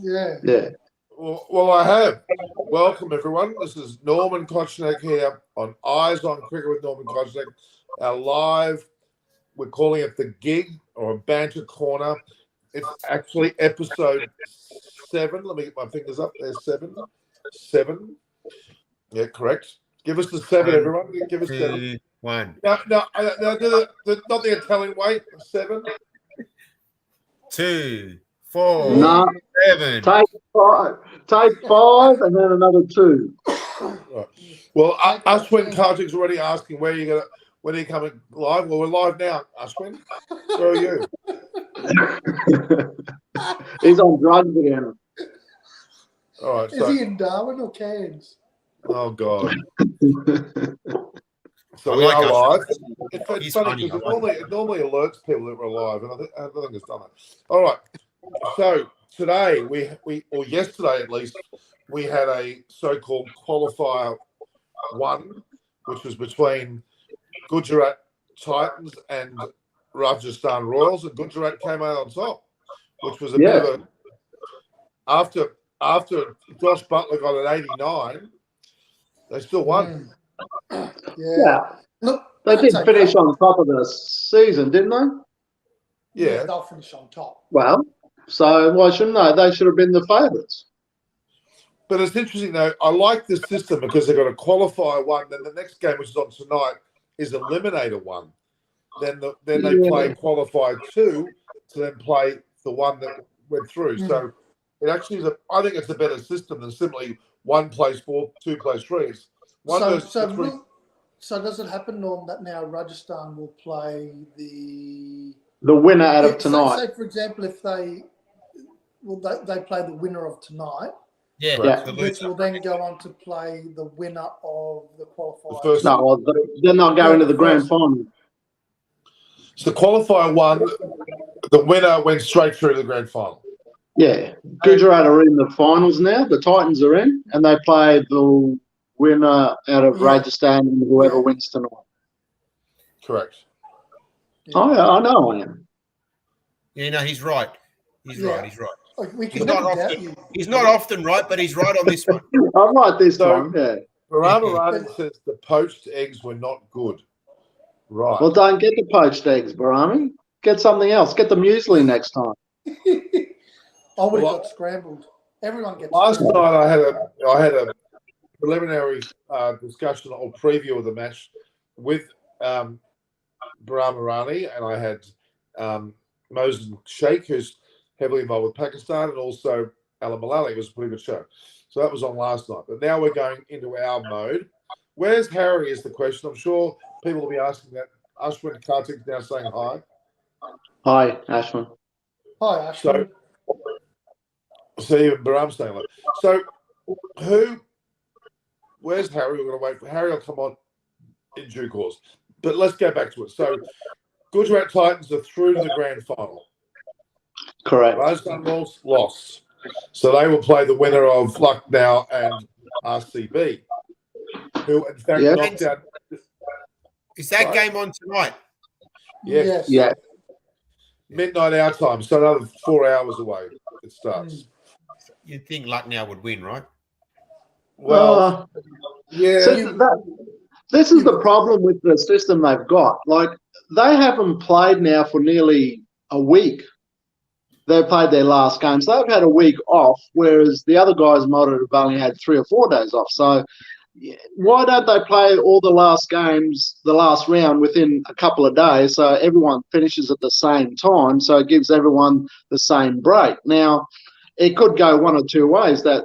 Yeah. Yeah. Well, I have. Welcome, everyone. This is Norman Kochnick here on Eyes on Cricket with Norman Kochnick. Our live, we're calling it the gig or a banter corner. It's actually episode 7. Let me get my fingers up. There's 7. 7. Yeah, correct. Give us the 7, everyone. Give us 7. 2, 1. No, not the Italian way. 7. 2, 4, No. 7. Take 5 and then another 2. Right. Well, Ashwin Kartik's already asking when are you coming live? Well, we're live now, Ashwin. Where are you? He's on drugs again. All right. Is he in Darwin or Cairns? Oh God. So I we like are live. Ashwin. It's He's funny funny, because I like it normally alerts people that we're live, and I don't think it's done that. All right. So today or yesterday at least, we had a so-called qualifier 1, which was between Gujarat Titans and Rajasthan Royals, and Gujarat came out on top, which was a bit of a after Josh Butler got an 89, they still won. Yeah. Look, They did finish on top of the season, didn't they? Yeah. They'll finish on top. Well, so why shouldn't they? They should have been the favourites. But it's interesting though. I like this system because they've got a qualifier 1. Then the next game, which is on tonight, is eliminator 1. Then they play qualifier 2 to then play the one that went through. So it actually is I think it's a better system than simply 1 plays 4, 2 plays 3. It's So does it happen, Norm, that now Rajasthan will play the winner out of tonight? Say for example, if they play the winner of tonight. Yeah. Which will then go on to play the winner of the qualifier. They're not going to the grand final. So qualifier 1, the winner went straight through to the grand final. Yeah. Gujarat are in the finals now. The Titans are in, and they play the winner out of Rajasthan and whoever wins tonight. Correct. Yeah. I know I am. Yeah, no, he's right. He's right. He's not often right, but he's right on this one. I'm right this time, Barama says the poached eggs were not good. Right. Well, don't get the poached eggs, Barami. Get something else. Get the muesli next time. I would have got scrambled. Everyone gets Last scrambled. night I had a preliminary discussion or preview of the match with Barama Rani, and I had Moses Sheikh, who's heavily involved with Pakistan, and also Alan Mullally. It was a pretty good show. So that was on last night. But now we're going into our mode. Where's Harry is the question. I'm sure people will be asking that. Ashwin Kartik now saying hi. Hi, Ashwin. Hi, Ashwin. So even Baram's saying that. So where's Harry? We're going to wait for Harry. Will come on in due course. But let's go back to it. So Gujarat Titans are through to the grand final. Correct. Rajasthan Royals lost. So they will play the winner of Lucknow and RCB, who in fact knocked out. Is that game on tonight? Yes. Yeah. Midnight our time, so another 4 hours away it starts. You'd think Lucknow would win, right? Well, this is the problem with the system they've got. Like, they haven't played now for nearly a week. They've played their last game, so they've had a week off, whereas the other guys might have only had 3 or 4 days off. So why don't they play all the last games, the last round, within a couple of days, so everyone finishes at the same time, so it gives everyone the same break? Now, it could go one or two ways, that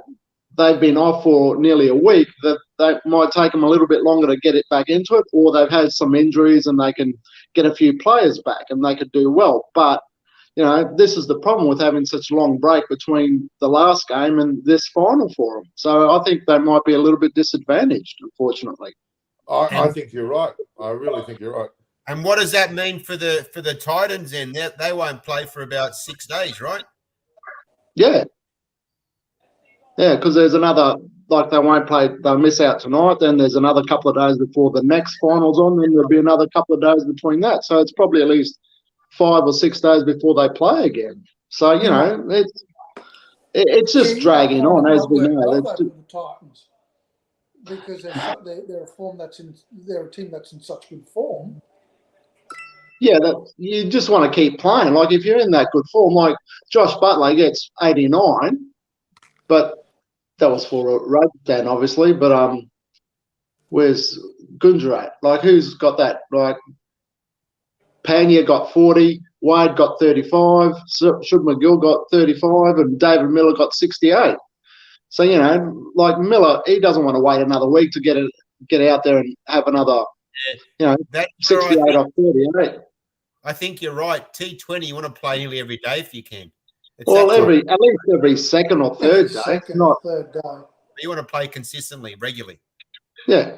they've been off for nearly a week, that might take them a little bit longer to get it back into it, or they've had some injuries and they can get a few players back and they could do well. But you know, this is the problem with having such a long break between the last game and this final for them. So I think they might be a little bit disadvantaged, unfortunately. I think you're right. I really think you're right. And what does that mean for the Titans then? They won't play for about 6 days, right? Yeah. Yeah, because there's another, like they won't play, they'll miss out tonight, then there's another couple of days before the next final's on, then there'll be another couple of days between that. So it's probably at least 5 or 6 days before they play again. So, you know, it's just dragging on, as we know. Well, though, the Titans, because they're a form they're a team that's in such good form. Yeah, you just want to keep playing. Like if you're in that good form, like Josh Butler gets 89, but that was for Rodan, obviously. But where's Gunjarat? Like who's got that? Like Panya got 40, Wade got 35, Shug McGill got 35, and David Miller got 68. So like Miller, he doesn't want to wait another week to get out there and have another, 68 off 38. I think you're right. T20, you want to play nearly every day if you can. Well, at least every second or third day. Third day. You want to play consistently, regularly. Yeah.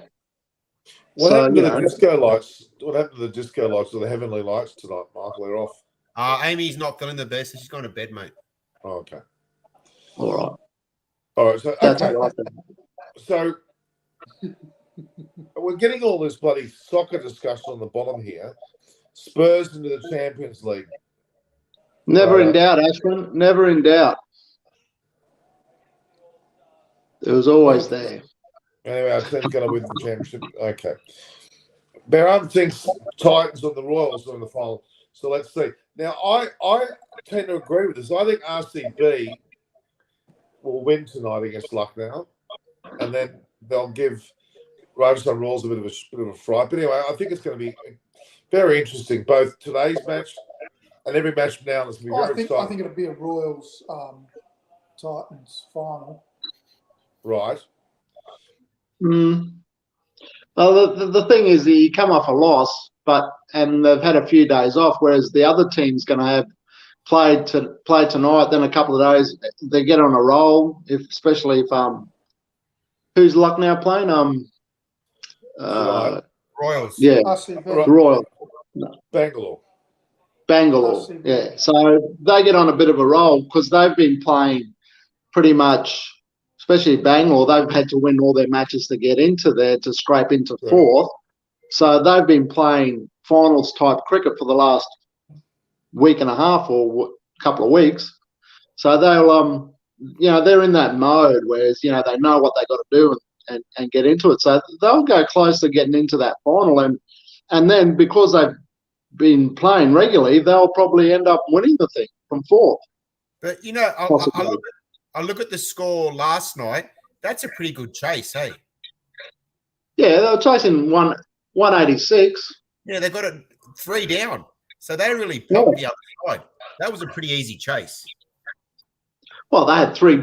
What happened to the disco lights? What happened to the disco lights or the heavenly lights tonight, Michael? They're off. Amy's not feeling the best, so she's going to bed, mate. Oh, okay. All right. So that's okay. Right. So we're getting all this bloody soccer discussion on the bottom here. Spurs into the Champions League. Never in doubt, Ashman. Never in doubt. It was always there. Anyway, our team's going to win the championship. Okay. Baron thinks Titans on the Royals are in the final. So let's see. Now, I tend to agree with this. I think RCB will win tonight against Lucknow, and then they'll give Rajasthan Royals a bit of a fright. But anyway, I think it's going to be very interesting, both today's match and every match from now on. It's going to be very exciting. I think it'll be a Royals Titans final. Right. Well, the thing is, you come off a loss, and they've had a few days off, whereas the other team's going to have play tonight. Then a couple of days they get on a roll. Especially if who's Lucknow playing? Royals. Yeah, Royals. No. Bangalore. Yeah. So they get on a bit of a roll because they've been playing pretty much. Especially Bangalore, they've had to win all their matches to get into there to scrape into fourth. So they've been playing finals type cricket for the last week and a half or couple of weeks. So they'll, they're in that mode, whereas they know what they got to do and get into it. So they'll go close to getting into that final, and then because they've been playing regularly, they'll probably end up winning the thing from fourth. But I look at the score last night. That's a pretty good chase, hey? Yeah, they were chasing 186. Yeah, they got it 3 down. So they really pumped the other side. That was a pretty easy chase. Well, they had three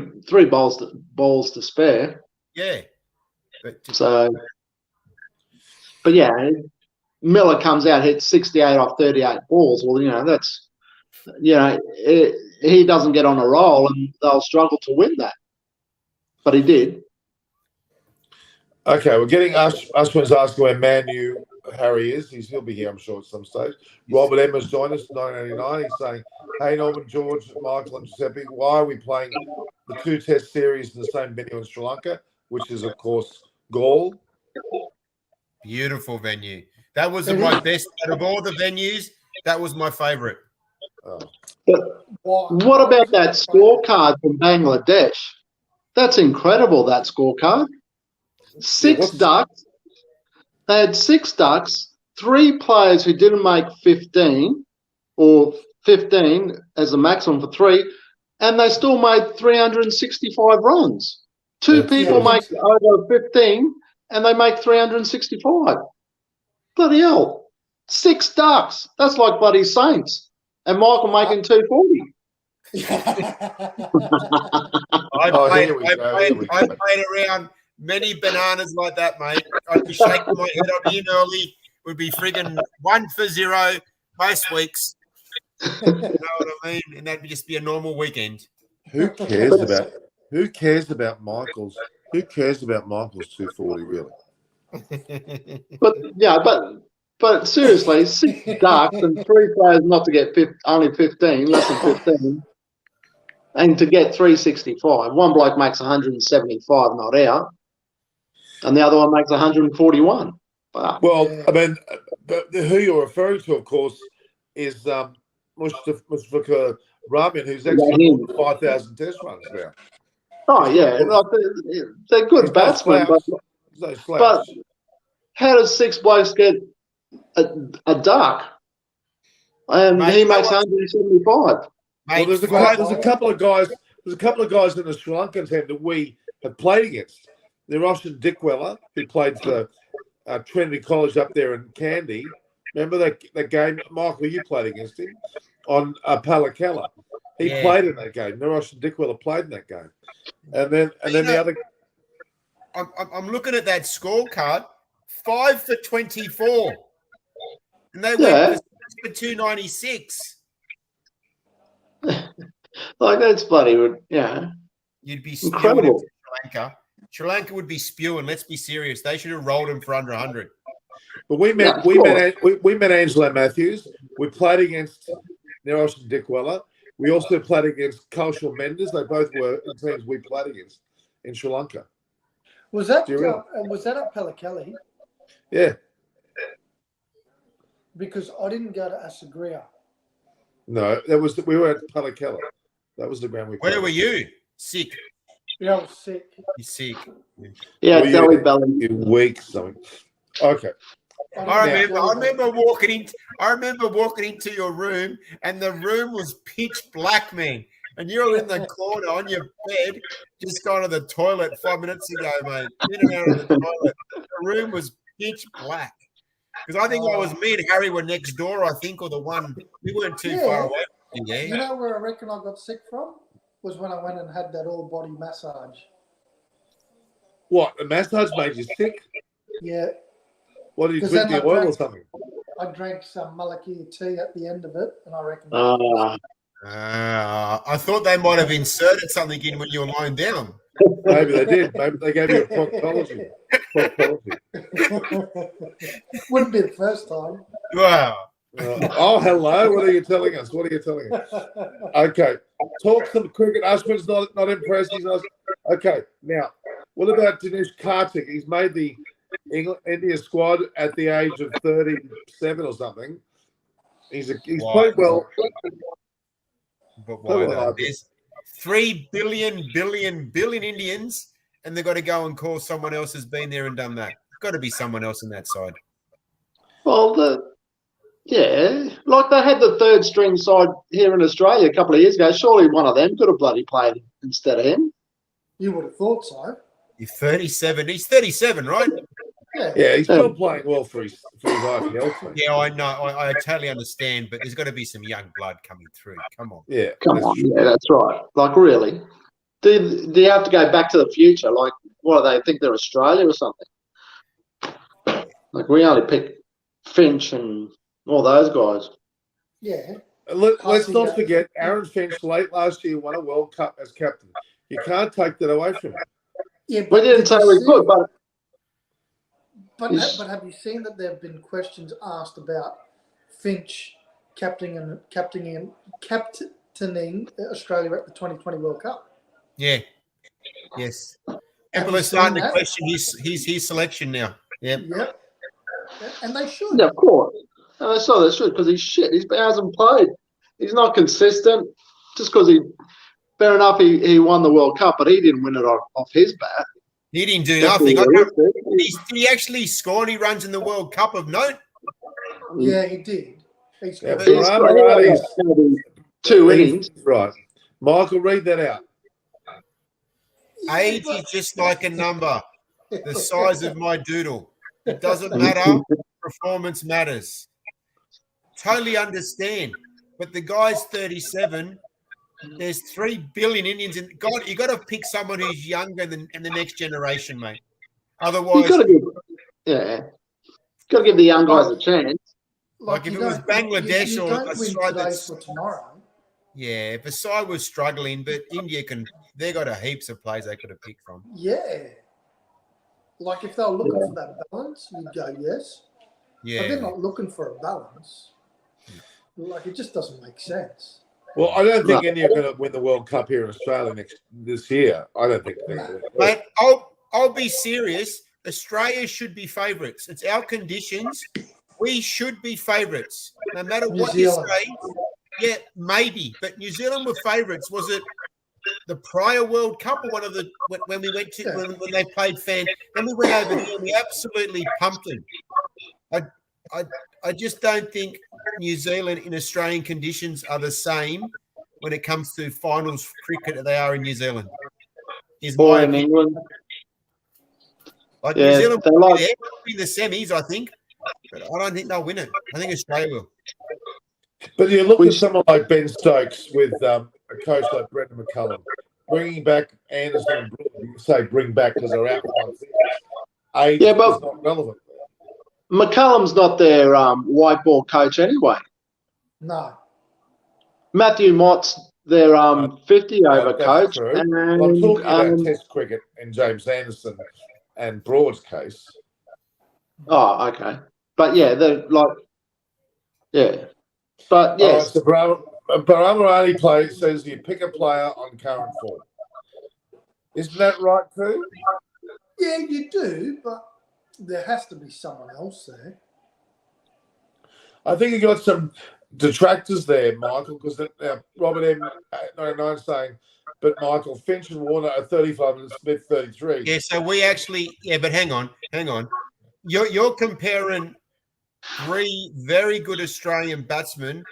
balls to spare. Yeah. But yeah, Miller comes out, hits 68 off 38 balls. Well, that's he doesn't get on a roll, and they'll struggle to win that. But he did. Okay, we're getting Ashwin's asking where Manu Harry is. He'll be here, I'm sure, at some stage. Robert Emma's joined us, 989. He's saying, hey, Norman, George, Michael, and Giuseppe, why are we playing the 2 test series in the same venue in Sri Lanka, which is, of course, Gaul? Beautiful venue. That was my best out of all the venues. That was my favourite. But what about that scorecard from Bangladesh? That's incredible, that scorecard. 6 ducks. They had 6 ducks, 3 players who didn't make 15 or 15 as a maximum for 3, and they still made 365 runs. 2 people make over 15 and they make 365. Bloody hell. 6 ducks. That's like bloody Saints. And Michael making 240. I played around many bananas like that, mate. I'd be shaking my head. I'd be in early. We'd be friggin' 1 for 0 most weeks. You know what I mean? And that'd just be a normal weekend. Who cares about Michael's? Who cares about Michael's 240, really? But seriously, 6 ducks and 3 players not to get only 15, less than 15, and to get 365. One bloke makes 175 not out, and the other one makes 141. Well, I mean, who you're referring to, of course, is Mustafa Ramin, who's actually him. won 5,000 test runs now. Oh yeah, like they're good He's no batsmen, slouch. He's no slouch. but how does 6 blokes get a duck? And Mate, he you know makes what? 175. Well, Mate, there's a couple of guys. There's a couple of guys in the Sri Lankan team that we have played against. They're Austin Dickweller, who played for Trinity College up there in Kandy. Remember that game, Michael? You played against him on Palakella. He played in that game. Austin Dickweller played in that game, and then the other. I'm looking at that scorecard. 5 for 24, and they went for 296. Like that's bloody, You'd be spewing incredible. into Sri Lanka. Sri Lanka would be spewing. Let's be serious. They should have rolled him for under 100. But we met Angelo Matthews. We played against Austin Dickweller. We also played against Kaushal Mendes. They both were in teams we played against in Sri Lanka. Was that at Pelikelli? Yeah. Because I didn't go to Asagria. No, we were at Palakella. That was the ground we played. Where were you? Sick. Yeah, I was sick. You're sick. Yeah, Were you Delhi Belly. in week something. Okay. I remember walking into your room, and the room was pitch black, man. And you were in the corner on your bed, just gone to the toilet 5 minutes ago, mate. In and out of the toilet. The room was pitch black. Because I think me and Harry were next door, I think, or the one we weren't too far away. Yeah. You know where I reckon I got sick from? Was when I went and had that all body massage. What? The massage made you sick? Yeah. What did you drink the oil or something? I drank some Malakir tea at the end of it, and I reckon. I thought they might have inserted something in when you were lying down. Maybe they did. Maybe they gave you a proctology. Wouldn't be the first time. Wow. Hello. What are you telling us? Okay. Talk some cricket. Ashwin's not impressed. He's not. Okay. Now, what about Dinesh Karthik? He's made the India squad at the age of 37 or something. He's played well. But why though? There's 3 billion Indians, and they've got to go and call someone else has been there and done that. Got to be someone else on that side. Well, like they had the third string side here in Australia a couple of years ago. Surely one of them could have bloody played instead of him. You would have thought so. You're 37. He's 37, right? Yeah, he's still playing well for his IPL team. Yeah, I know. I totally understand, but there's got to be some young blood coming through. Come on. Yeah. Come on. Yeah, that's right. Like, really? Do you have to go back to the future? Like, what do they think they're Australia or something? Like, we only pick Finch and all those guys. Yeah. Let's not forget Aaron Finch late last year won a World Cup as captain. You can't take that away from him. Yeah, we didn't say we could, but have you seen that there have been questions asked about Finch captaining Australia at the 2020 World Cup? Yeah. Yes. People are starting to question his selection now. Yeah. Yep. And they should. Yeah, of course. And they should, because he's shit. He hasn't played. He's not consistent. Just because fair enough, he won the World Cup, but he didn't win it off his bat. He didn't do nothing. Did he actually score any runs in the World Cup of note? Yeah, he did. He scored. He's 2 innings. Right. Michael, read that out. Age is just like a number, the size of my doodle. It doesn't matter. Performance matters. Totally understand. But the guy's 37. There's 3 billion Indians in God. You got to pick someone who's younger than in the next generation, mate. Otherwise, got to give the young guys a chance. Like if it was Bangladesh or a side that's for tomorrow. Yeah, if a side was struggling, but India they got a heaps of plays they could have picked from. Yeah. Like if they were looking for that balance, you'd go yes. Yeah. But they're not looking for a balance. Like it just doesn't make sense. Well, I don't think India are going to win the World Cup here in Australia this year. I don't think they're going to. Mate, I'll be serious. Australia should be favourites. It's our conditions. We should be favourites. No matter what you say, Yeah, maybe. But New Zealand were favourites. Was it the prior World Cup or one of the when we went to when they played fan? Then we went over there and we absolutely pumped them. I just don't think New Zealand in Australian conditions are the same when it comes to finals cricket that they are in New Zealand. Is Or my in opinion. England. Like Yeah, New Zealand they're will like- be there in the semis, I think, but I don't think they'll win it. I think Australia will. But you look We at someone like Ben Stokes with a coach like Brendan McCullum, bringing back Anderson and Broad. You say bring back because they're out for 1 thing. Age Yeah, but- is not relevant. McCullum's not their white ball coach anyway. No. Matthew Mott's their 50 over That's coach. true. And, Well, I'm talking about Test cricket in James Anderson and Broad's case. oh, okay. But yeah, they're like, yeah. But All right, yes, so Baramarani play says you pick a player on current form. Isn't that right too? Yeah, you do, but there has to be someone else there. I think you got some detractors there, Michael, because Robert M. saying, but Michael Finch and Warner are 35 and Smith 33. Yeah, so we actually, but hang on. You're comparing 3 very good Australian batsmen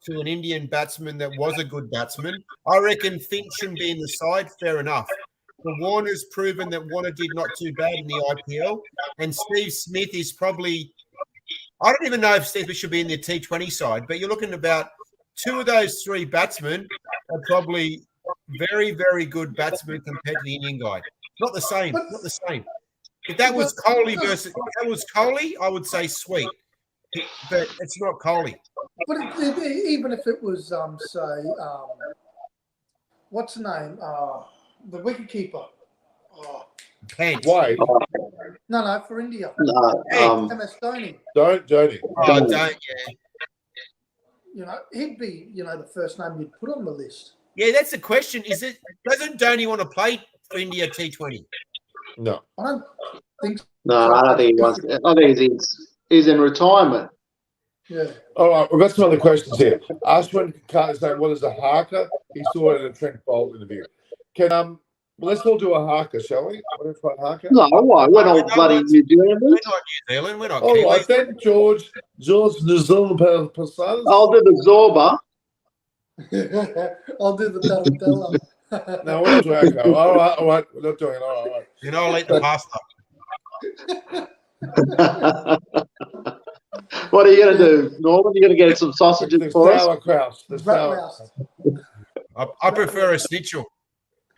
to an Indian batsman that was a good batsman. I reckon Finch shouldn't be in the side. Fair enough. But Warner's proven that Warner did not too bad in the IPL, and Steve Smith is probably. I don't even know if Steve Smith should be in the T20 side, but you're looking about 2 of those 3 batsmen are probably very, very good batsmen compared to the Indian guy. Not the same. Not the same. If that was Kohli I would say sweet, but it's not Kohli. But even if it was, what's the name? The wicketkeeper. Oh, Pants. Why? no, for India. MS Dhoni. Don't. Oh, don't, yeah. You know, he'd be, the first name you'd put on the list. Yeah, that's the question. Doesn't Dhoni want to play for India T20? No. I don't think so. no, I don't think he wants. I think he's in retirement. Yeah. All right, we've got some other questions here. Ashwin Khan is saying, what is a haka? He saw it in a Trent Bolt interview. Let's all do a haka, shall we? Want to try haka? No, why? We're not bloody New Zealanders. We're not New Zealand. We're not All Kiwis. right, then, George New Zealand Pasadas. I'll do the Zorba. I'll do the Taratella. No, we're not doing that. All right, we're not doing it. All right. And I'll eat the pasta. What are you going to do, Norman? You're going to get some sausages The for us? sauerkraut. The Bratwurst. sauerkraut. I prefer a schnitzel.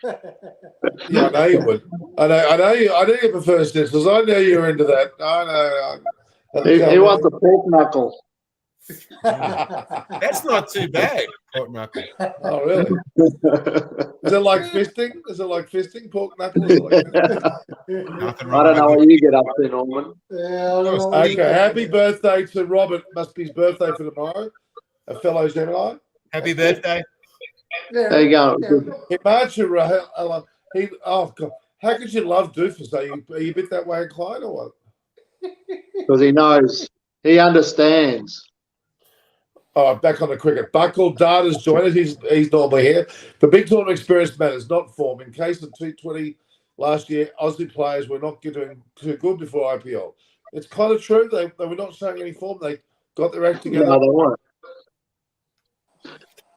Yeah, I know you would. I know you prefer schnitzels. I know you're into that. I know. He wants a pork knuckle. That's not too bad, pork knuckle. Oh, really? Is it like fisting? Pork knuckles? Nothing I wrong don't know with what you get up to, Norman. Yeah, I don't know. Okay, happy birthday to Robert. Must be his birthday for tomorrow. A fellow Gemini. Happy birthday. Yeah, There you go. yeah. Oh God! How could you love Doofus? Are you a bit that way inclined or what? Because he knows. He understands. All right, back on the cricket. Buckle Data's joined us. He's normally here. The big tournament experience matters, not form. In case of T20 last year, Aussie players were not doing too good before IPL. It's kind of true. They were not showing any form. They got their act together. No, they weren't.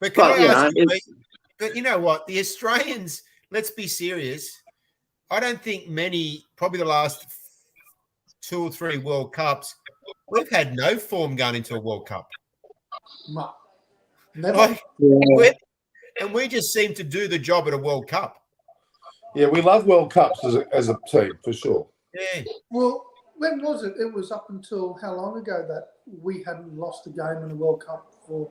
But can But, I you ask know, you, mate, but you know what? The Australians, let's be serious. I don't think many, probably the last 2 or 3 World Cups, we've had no form going into a World Cup. No. Never. Like, Yeah. and we just seem to do the job at a World Cup. Yeah, we love World Cups as a team for sure. Yeah. Well, when was it? It was up until how long ago that we hadn't lost a game in the World Cup for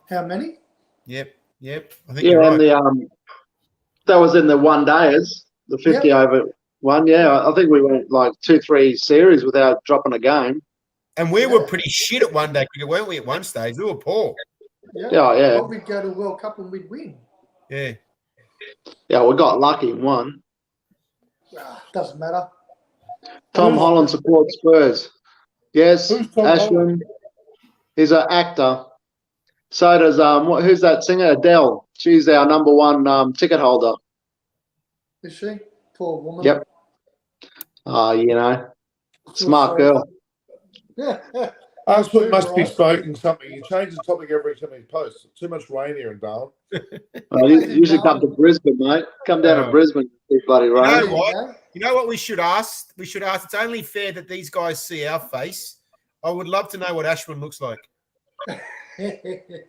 how many? Yep. I think Yeah, you're right. and that was in the one days, the 50 over one. Yeah, I think we went like 2-3 series without dropping a game. And we were pretty shit at one day cricket, weren't we? At one stage, we were poor. Yeah. Yeah. But we'd go to World Cup and we'd win. Yeah. Yeah, we got lucky and won. Doesn't matter. Tom Holland supports Spurs. Yes, Who's Tom Ashwin. He's an actor. So does who's that singer? Adele. She's our number one ticket holder. Is she? Poor woman. Yep. You know, smart girl. Ashwin must be smoking something. You change the topic every time he posts. Too much rain here in Darwin. You should come to Brisbane, mate. Come down to Brisbane. It's bloody You rain. know what? You know what we should ask? We should ask. It's only fair that these guys see our face. I would love to know what Ashwin looks like.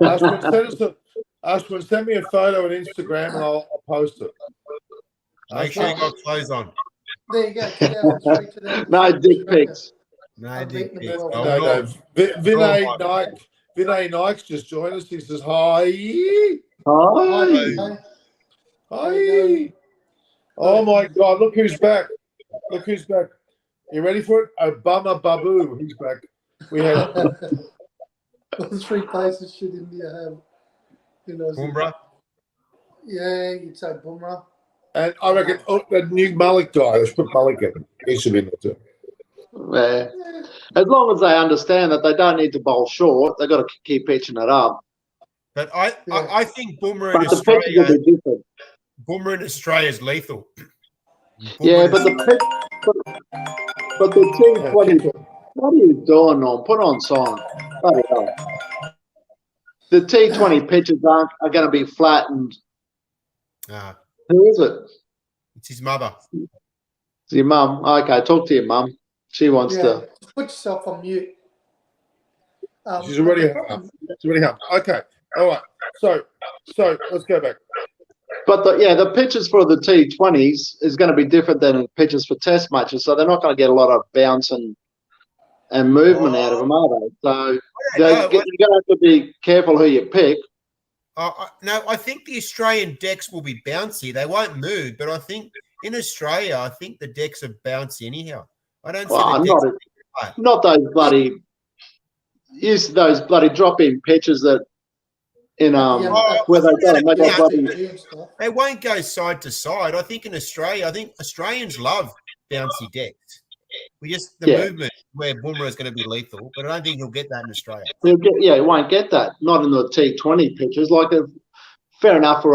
Ashwin, send me a photo on Instagram and I'll post it. Make sure you got clothes on. There you go. 2003, No dick pics. No, dick pics. No. Vinay Naik's just joined us. He says, hi. Hi. Hi. Oh, my God. Look who's back. Look who's back. You ready for it? Obama Babu. He's back. We had... What 3 places should India have? You know, Bumrah. Yeah, you'd say Bumrah. And I reckon the new Malik guy. Let's put Malik in. He should be in there too. Yeah. As long as they understand that they don't need to bowl short, they've got to keep pitching it up. But I think Bumrah But the pitches will be different. Bumrah in Australia is lethal. Yeah, but the T20. What are you doing, Norm? Put on song. Bloody hell. The T20 pitches are going to be flattened. Who is it? It's his mother. It's your mum. Okay, talk to your mum. She wants to. Put yourself on mute. She's already up. Okay. All right. So let's go back. But the pitches for the T20s is going to be different than pitches for Test matches, so they're not going to get a lot of bounce and movement out of them, are they? So you're going to have to be careful who you pick. No, I think the Australian decks will be bouncy. They won't move, but I think in Australia, I think the decks are bouncy anyhow. I don't see the decks. Not those bloody drop-in pitches that where they've got to make a bloody. They won't go side to side. I think in Australia, Australians love bouncy decks. Movement where Bumrah is going to be lethal, but I don't think he'll get that in Australia. He won't get that. Not in the T20 pitches. Fair enough for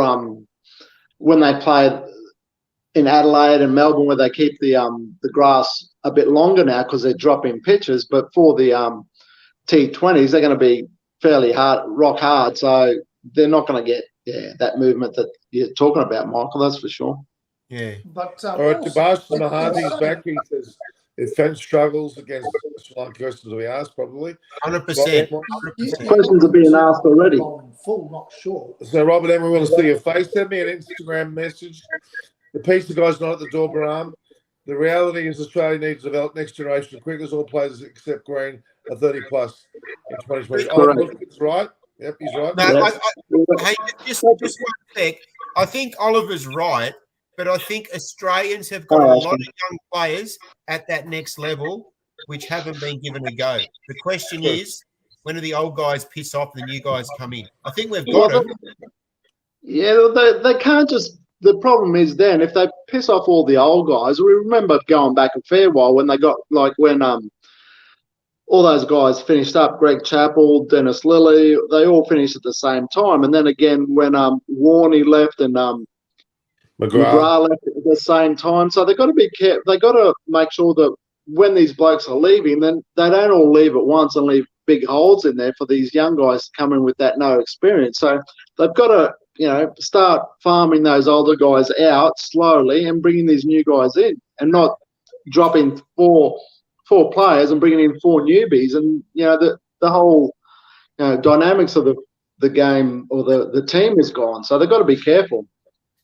when they play in Adelaide and Melbourne, where they keep the grass a bit longer now because they're dropping pitches. But for the T20s, they're going to be fairly rock hard. So they're not going to get that movement that you're talking about, Michael. That's for sure. Yeah. But all right, Tabas Mahandi's back. He says, if Fence struggles against Sri Lanka, questions will be asked, probably. 100%. Questions are being asked already. Full, not short. So, Robert Emery, want to see your face. Send me an Instagram message. The piece of guys not at the door, Baram. The reality is Australia needs to develop next generation of cricketers. All players except Green are 30 plus in 2020. Oh, he's right. Yep, he's right. No, hey, just one sec. I think Oliver's right. But I think Australians have got a lot of young players at that next level which haven't been given a go. The question is, when do the old guys piss off and the new guys come in? I think we've got them. Yeah, they can't just – the problem is then if they piss off all the old guys, we remember going back a fair while when they got – when all those guys finished up, Greg Chappell, Dennis Lilly, they all finished at the same time. And then again when Warney left and McGrath left at the same time. So they've got to be careful. They've got to make sure that when these blokes are leaving, then they don't all leave at once and leave big holes in there for these young guys to come in with that no experience. So they've got to, start farming those older guys out slowly and bringing these new guys in and not dropping four players and bringing in 4 newbies. And, the whole dynamics of the game or the team is gone. So they've got to be careful.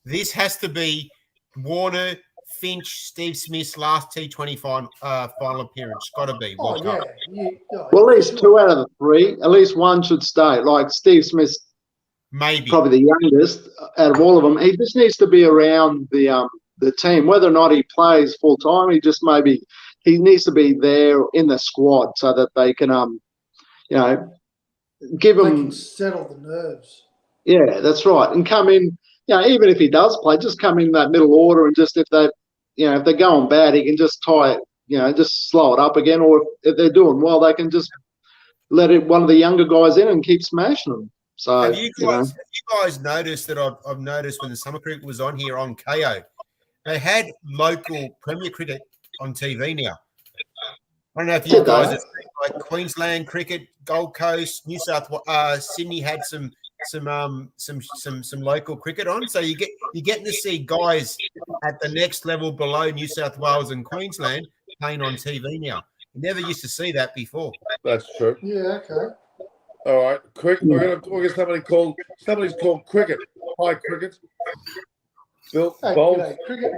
This has to be Warner, Finch, Steve Smith's last T20 final appearance. Got to be. Well, at least 2 out of the 3. At least one should stay. Like Steve Smith's maybe probably the youngest out of all of them. He just needs to be around the team. Whether or not he plays full time, he needs to be there in the squad so that they can give him settle the nerves. Yeah, that's right, and come in. Even if he does play, just come in that middle order and just if they're going bad, he can just tie it, just slow it up again. Or if they're doing well, they can just let one of the younger guys in and keep smashing them. So Have you guys noticed that I've noticed when the summer cricket was on here on KO, they had local Premier cricket on TV now. I don't know if you guys have seen like Queensland cricket, Gold Coast, New South Sydney had some local cricket on. So you're getting to see guys at the next level below New South Wales and Queensland playing on TV now. You never used to see that before. That's true. Yeah, okay. All right, we're gonna get somebody's called Cricket. Hi, Cricket. Bill, Hey, bold, g'day, cricket.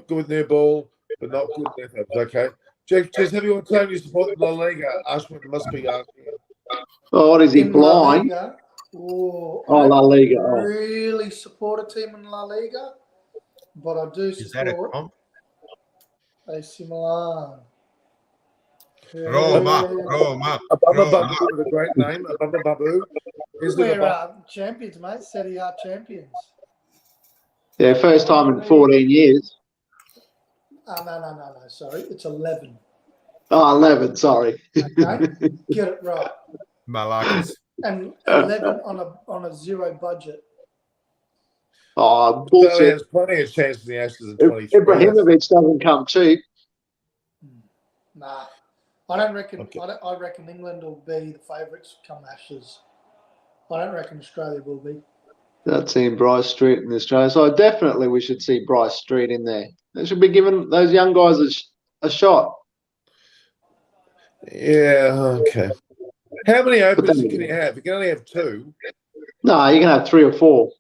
good with their ball, but not good methods. Okay. Just have you on time you support La Liga? Ashwin must be asking. Oh, what is he, In La blind? Liga, oh, Oh, I La don't Liga. Oh. really support a team in La Liga, but I do Is that a support comp? AC Milan. Roma. Ababa Babu with a great name. Ababa Babu. Is it We're Ababa? champions, mate. Serie A champions. Yeah, first time in 14 years. No. Sorry, it's 11. Oh, 11, sorry. Okay, get it right. Malakas. And 11 on a zero budget. Oh, Australia bullshit. has plenty of chances in the Ashes in 23. Ibrahimovic doesn't come cheap. Nah, I don't reckon. Okay. I reckon England will be the favourites come Ashes. I don't reckon Australia will be. That's in Bryce Street in Australia. So definitely we should see Bryce Street in there. They should be giving those young guys a shot. Yeah, okay. How many openers can you have? You can only have 2. No, you can have 3 or 4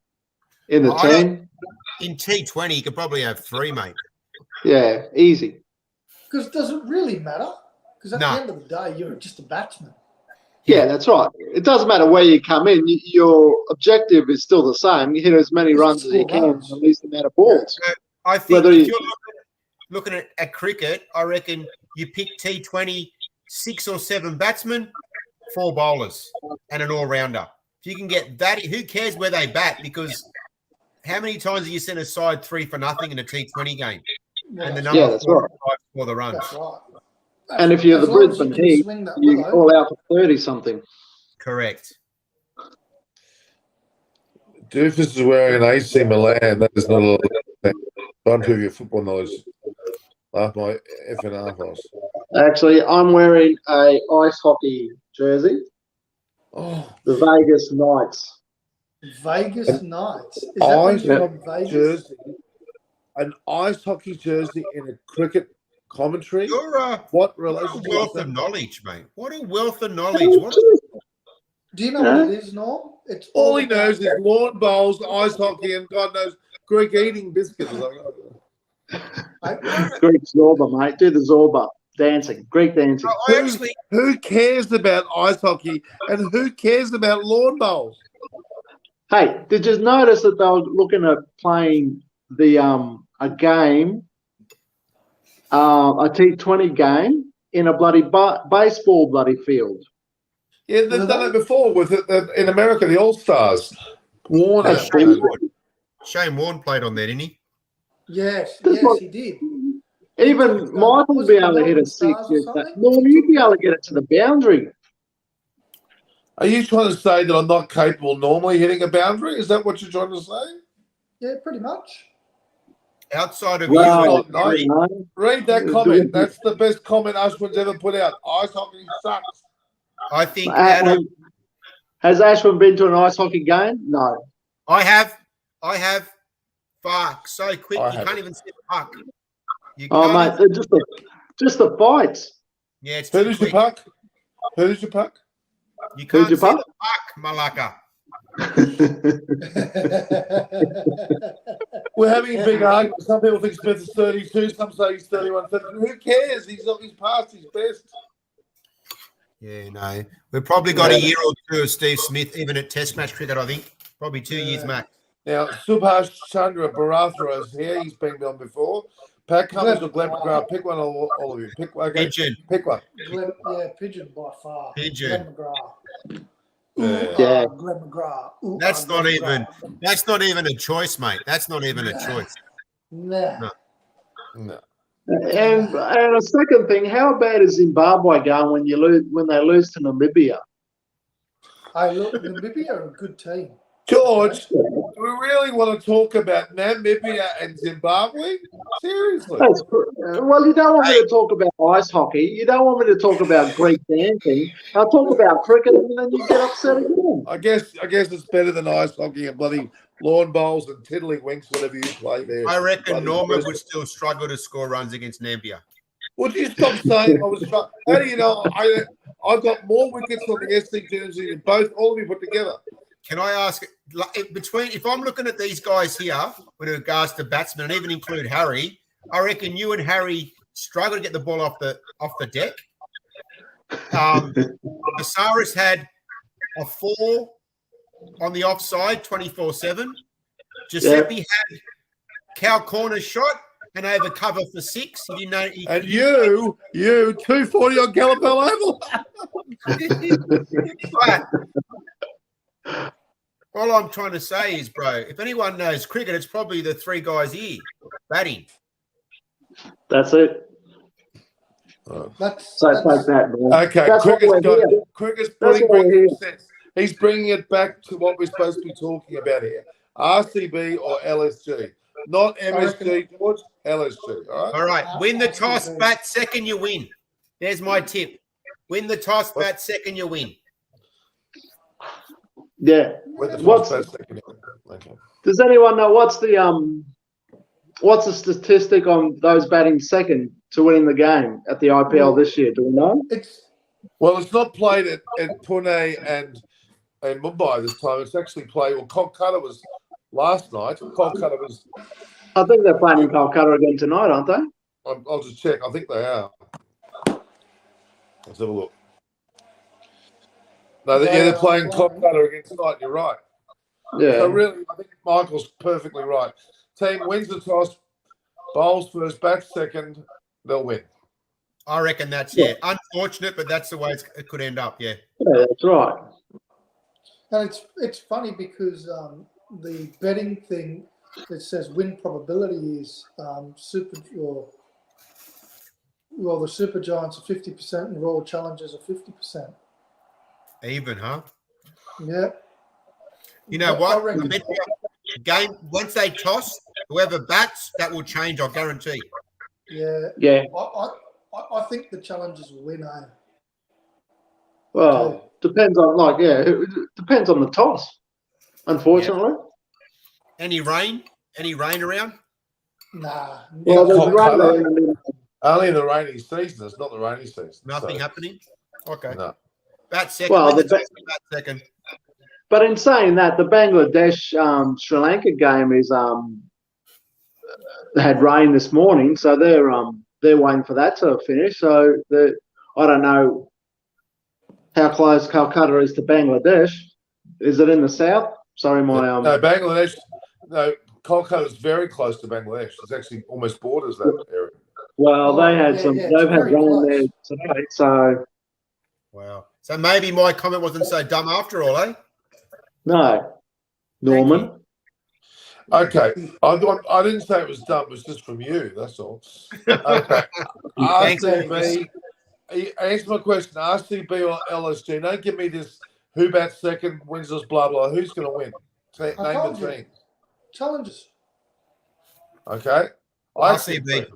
in the team. In T20, you could probably have 3, mate. Yeah, easy. Because does it really matter? Because at No. the end of the day, you're just a batsman. Yeah, that's right. It doesn't matter where you come in. Your objective is still the same. You hit as many runs as you can on the least amount of balls. So I think Whether if you- you're looking at cricket, I reckon you pick T20, 6 or 7 batsmen, 4 bowlers, and an all-rounder. If you can get that, who cares where they bat? Because how many times have you sent a side 3 for nothing in a T20 game? And the number that's 4 right. for the runs. That's right. And if you're As the long as you Brisbane can Heat, swing that you willow. call out for 30-something. Correct. Doofus is wearing an AC Milan. That is not a thing. Don't prove your football knowledge. Laugh my effing arseholes. Actually, I'm wearing a ice hockey jersey. Oh, The Vegas Knights. Vegas Knights. Is that when ice you're from Vegas? jersey. An ice hockey jersey in a cricket commentary. You're What a relationship? wealth is of that? knowledge, mate. What a wealth of knowledge. What Do you know what it is, Norm? It's All he about- knows is lawn bowls, ice hockey, and God knows Greek eating biscuits. Greek Zorba, mate. Do the Zorba. Dancing. Greek dancing. I actually Who cares about ice hockey and who cares about lawn bowls? Hey, did you notice that they were looking at playing the a game, a T20 game in a bloody baseball bloody field? Yeah, they've done it before with it in America, the All Stars. Warner. That's Shane Warne played on there, didn't he? Yes, That's yes, what- he did. Even Michael will Was be it able to hit Melbourne a 6. Stars or something? Norm, you'd be able to get it to the boundary. Are you trying to say that I'm not capable normally hitting a boundary? Is that what you're trying to say? Yeah, pretty much. Outside of Well, you, you know, Read that comment. That's the best comment Ashwin's ever put out. Ice hockey sucks. I think out of, has Ashwin been to an ice hockey game? No. I have. Fuck, so quick I you haven't. can't even see the puck. You Oh, can't mate, even- they're just the fights. yeah, it's Who too does your quick. puck? Who does your puck? You Who's can't your see puck? the puck, Malaka. We're having a big argument. Some people think Smith is 32. Some say he's 31. Who cares? He's past his best. Yeah, no. We've probably got a year or 2 of Steve Smith, even at Test match cricket, I think. Probably 2 years max. Now, Subhash Chandra Barathra is here. He's been on before. Pat Cummins or Glenn McGrath. Pick one, all of you. Pick one. Okay. Pigeon. Pick one. Pigeon by far. Pigeon. Glenn McGrath. Yeah. Glenn McGrath. Ooh, That's Glenn That's McGrath. not even a choice, mate. That's not even a choice. Nah. No. No. And a second thing, how bad is Zimbabwe going when they lose to Namibia? Hey, look, Namibia are a good team. George, do we really want to talk about Namibia and Zimbabwe? Seriously? Well, you don't want me to talk about ice hockey. You don't want me to talk about Greek dancing. I'll talk about cricket, and then you get upset again. I guess it's better than ice hockey and bloody lawn bowls and tiddlywinks, whatever you play there. I reckon Bloody Norman Christmas. would still struggle to score runs against Nambia. Would you stop saying I was struck? How do you know I've got more wickets on the SC teams than you both, all of you put together? Can I ask, if I'm looking at these guys here with regards to batsmen, and even include Harry, I reckon you and Harry struggle to get the ball off the deck. Basaris had a 4 on the offside, 24/7. Giuseppe had cow corner shot and over cover for 6. He didn't know. And you 240 on Galapel Oval. But all I'm trying to say is, bro, if anyone knows cricket, it's probably the 3 guys here batting. That's it. That's So take that, man. Okay, That's what we're here. Cricket's That's what we're bringing here. sense. He's bringing it back to what we're supposed to be talking about here. RCB or LSG. Not MSG, George, LSG. All right. Win the toss, bat second, you win. There's my tip. Win the toss, bat second, you win. Yeah. Okay. Does anyone know what's the statistic on those batting second to winning the game at the IPL this year? Do we know? it's It's not played at Pune and Mumbai this time. It's actually played. Well, Kolkata was last night. Kolkata was. I think they're playing in Calcutta again tonight, aren't they? I'll just check. I think they are. Let's have a look. No, they're playing Kolkata again tonight. You're right. Yeah. So really, I think Michael's perfectly right. Team wins the toss, bowls first, bats second, they'll win. I reckon that's unfortunate, but that's the way it could end up. Yeah. Yeah, that's right. and it's funny because the betting thing that says win probability is the Super Giants are 50% and Royal Challengers are 50%. Even, huh? Yeah. You know I what? reckon- The game, once they toss, whoever bats, that will change, I guarantee. Yeah. Yeah. I think the Challengers will win, eh? Well, depends on it depends on the toss. Unfortunately. Any rain around? Nah. Well, there's Kolkata. rain. Only in the rainy season. It's not the rainy season. Nothing happening? Okay. No. Bat second. Well, Bat second. But in saying that, the Bangladesh Sri Lanka game is had rain this morning, so they're waiting for that to finish. So I don't know how close Calcutta is to Bangladesh. Is it in the south? Sorry, my No, Bangladesh. No, Kolkata is very close to Bangladesh. It's actually almost borders that area. Well, they had yeah, some. yeah, They've it's had very rain close. there today, so Wow. So maybe my comment wasn't so dumb after all, eh? no, Norman. Okay. I didn't say it was dumb. It was just from you. That's all. Okay. Thanks. RCB. Answer my question. RCB or LSG? Don't give me this who bats second, wins this, blah, blah. Who's going to win? Name told the you. team. Challengers. Okay. RCB.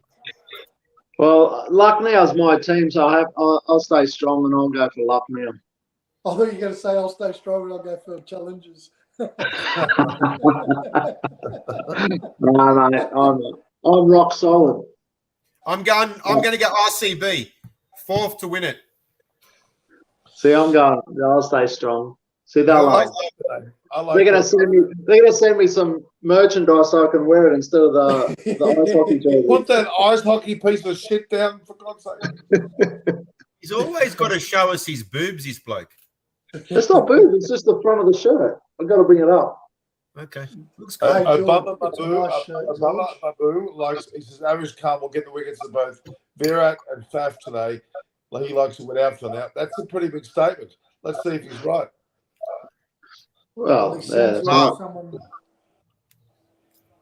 Well, Lucknow's my team, so I'll stay strong and I'll go for Lucknow. I thought you were going to say I'll stay strong and I'll go for Challengers. No, mate, I'm rock solid. I'm going to go RCB. 4th to win it. See, I'll stay strong. See, they're I gonna send me some merchandise so I can wear it instead of the ice hockey jersey. Put that ice hockey piece of shit down, for God's sake. He's always got to show us his boobs, this bloke. It's not boobs, it's just the front of the shirt. I've got to bring it up. Okay. Looks good. Obama It's a nice shirt, Babu likes, he says, average Khan will get the wickets of both Virat and Faf today. He likes to win out for now. That's a pretty big statement. Let's see if he's right. Well, It yeah, seems that's like right. someone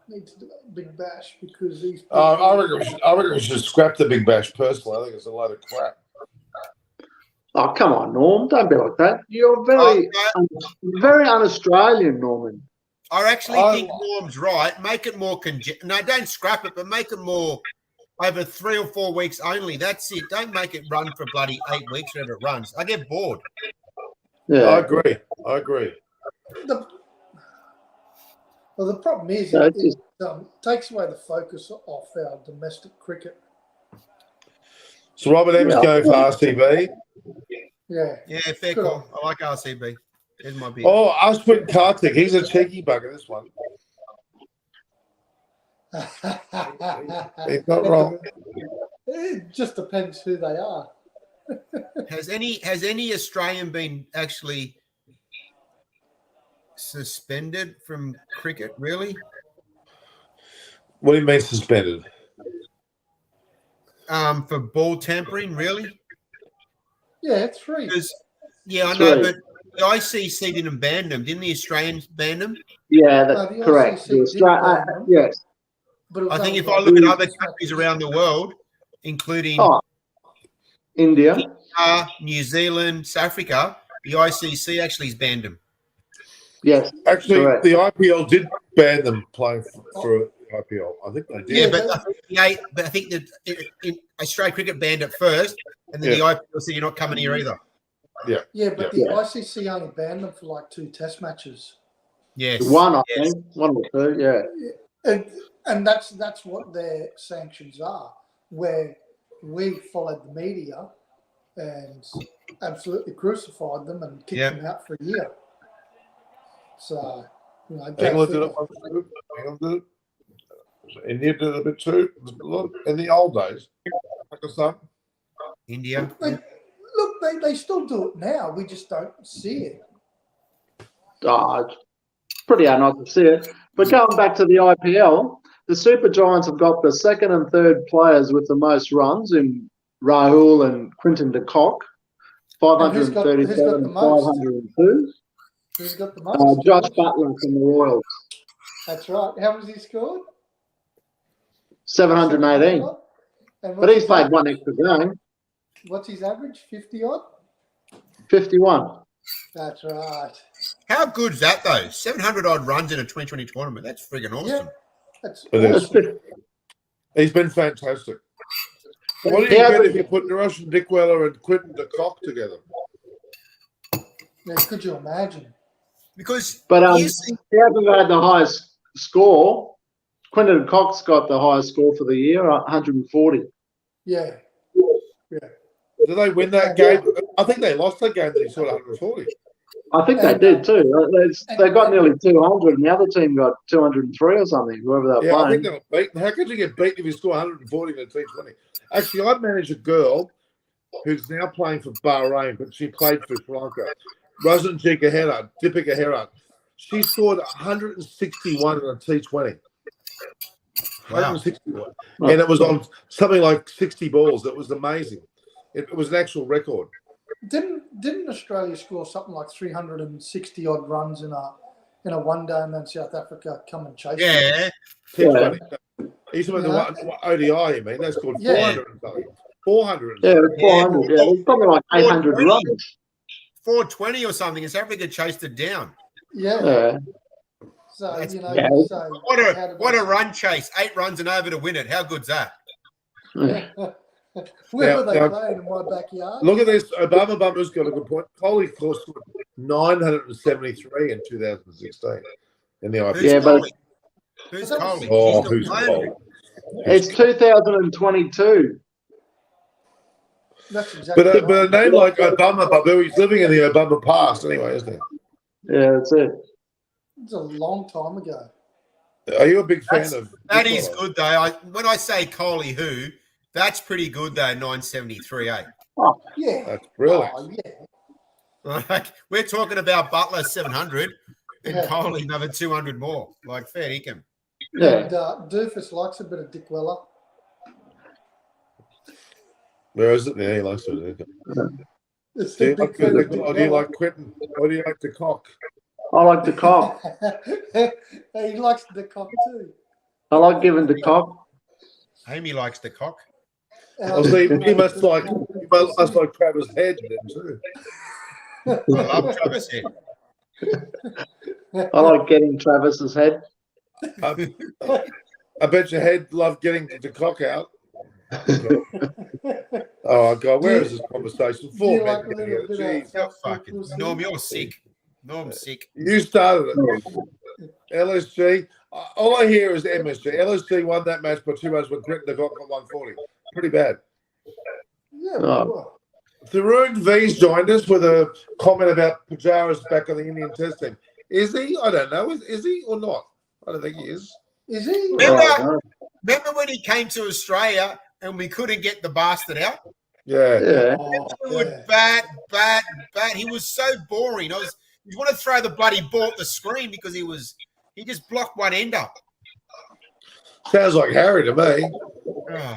needs to do a big bash because these. I reckon we should scrap the big bash personally. I think it's a load of crap. Oh, come on, Norm. Don't be like that. You're very un-Australian, Norman. I actually think Norm's right. Make it more no, don't scrap it, but make it more over 3 or 4 weeks only. That's it. Don't make it run for bloody 8 weeks, whatever it runs. I get bored. Yeah, I agree. The problem is No, it takes away the focus off our domestic cricket. So Robert M's going for RCB. Yeah. Yeah, fair Good call. I like RCB. There's my beer. Oh, Ashwin Karthik. He's a cheeky bugger, this one. He's not wrong. It just depends who they are. Has any Australian been actually suspended from cricket? Really? What do you mean suspended? For ball tampering, really? Yeah, 3. Yeah, I know, but the ICC didn't ban them. Didn't the Australians ban them? Yeah, that's the correct. ICC did ban them. Yes. But I think if I look at other countries around the world, including India, New Zealand, South Africa, the ICC actually has banned them. yes. Actually, correct. the IPL did ban them playing for IPL. I think they did. Yeah, but I think that in Australia cricket banned it first, and then the IPL said you're not coming here either. Yeah, but the ICC only banned them for like 2 test matches. Yes. One, I think. 1 or 2, yeah. And that's what their sanctions are, where we followed the media and absolutely crucified them and kicked them out for a year. So, England did it once too. England did it. India did it a bit too. In the old days, Pakistan. India. Look, they still do it now. We just don't see it. It's pretty hard not to see it. But going back to the IPL, the Super Giants have got the 2nd and 3rd players with the most runs in Rahul and Quinton de Kock, 537 and 502. Who's got the most? Josh Butler from the Royals. That's right. How much he scored? 718. But he's played one extra game. What's his average? 50 odd? 51. That's right. How good's that though? 700 odd runs in a 2020 tournament. That's friggin' awesome. Yeah, that's awesome. He's been fantastic. What do you get if you put Russian Dickweller and Quinton de Kock together? Yeah, could you imagine? Because he hasn't had the highest score. Quinton de Kock's got the highest score for the year, 140. Yeah. Did they win that game? I think they lost that game that he scored 140. I think they did too. They got nearly 200, and the other team got 203 or something, whoever they're playing. I think they were beaten. How could you get beaten if you score 140 in a T20? Actually, I manage a girl who's now playing for Bahrain, but she played for Sri Lanka. Rajanjika Deepika Herat. She scored 161 in a T20. Wow. 161. And it was on something like 60 balls. It was amazing. It was an actual record. Didn't Australia score something like 360 odd runs in a one day, and then South Africa come and chase? Yeah. T20. He's about the ODI, you mean? They scored 400 and something. 400. Yeah, 400. Yeah, it's something like 800 runs. 420 or something. And South Africa chased it down. Yeah. So, what a run chase. 8 runs and over to win it. How good's that? Yeah. Where were they playing in my backyard? Look at this. Obama Bumper's got a good point. Coley scored 973 in 2016 in the IPL. Yeah, but who's Coley? Oh, who's Coley? It's 2022. That's exactly but a name like Obama Bumper, he's living in the Obama past anyway, isn't he? Yeah, that's it. It's a long time ago. Are you a big fan of that? Is good though. When I say Coley who, that's pretty good though, 973, eh? Oh, yeah. That's brilliant. Oh, yeah. Like, we're talking about Butler 700 and Coley another 200 more. Like, fair income. Yeah. And Doofus likes a bit of Dick Weller. Where is it? Yeah, he likes it. It's Do the big fan of Dick you like Weller. Quinton? Or do you like the Cock? I like the cock. He likes the cock too. I like giving the cock. Amy likes the cock. Well, see, you must But I saw Travis Head then too. I love Travis Head. I like getting Travis's head. I bet your head loved getting the cock out. Oh God, where is this conversation? Do 4 you minutes. like a little bit Jeez. of You're fuck fucking pussy? Norm, you're sick. Norm's sick. You started it. LSG. All I hear is MSG. LSG won that match by 2 rounds when Quentin the got 140. Pretty bad. Yeah, Oh. well, Tharoon V's joined us with a comment about Pujara's back on the Indian Test team. Is he? I don't know. Is he or not? I don't think he is. is he? Remember when he came to Australia and we couldn't get the bastard out? Yeah. Yeah. Oh, He would bat. He was so boring. You want to throw the bloody ball at the screen because he just blocked one end up. Sounds like Harry to me. Oh,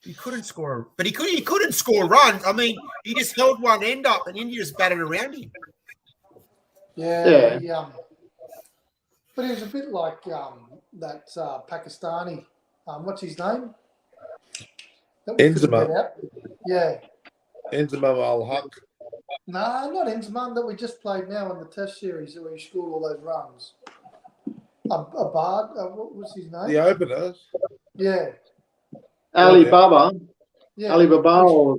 he couldn't score, but he couldn't score runs. I mean, he just held one end up, and India just batted around him. Yeah. But he was a bit like that Pakistani. What's his name? That we couldn't Enzema. get out. Yeah. Enzema al-Haq. No, not Enzema that we just played now in the Test series where he scored all those runs. Abad, what was his name? The opener. Yeah. Ali Baba. Yeah. Ali Baba. Or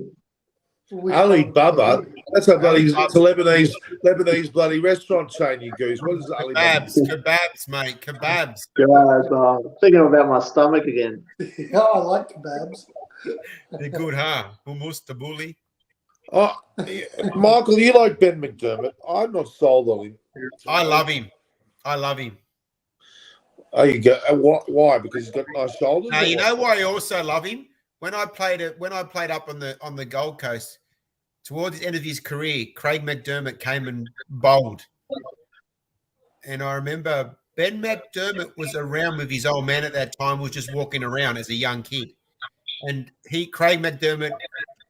Ali Baba. That's a bloody it's a Lebanese bloody restaurant chain, you goose. What is Ali Baba? Kebabs, mate, kebabs. God, thinking about my stomach again. Yeah, I like kebabs. They're good, huh? Hummus, tabbouleh. Oh, Michael, you like Ben McDermott. I'm not sold on him. I love him. Oh, you go. Why? Because he's got nice shoulders. Now or you what? know why I also love him. When I played up on the Gold Coast, towards the end of his career, Craig McDermott came and bowled, and I remember Ben McDermott was around with his old man at that time, was just walking around as a young kid, and Craig McDermott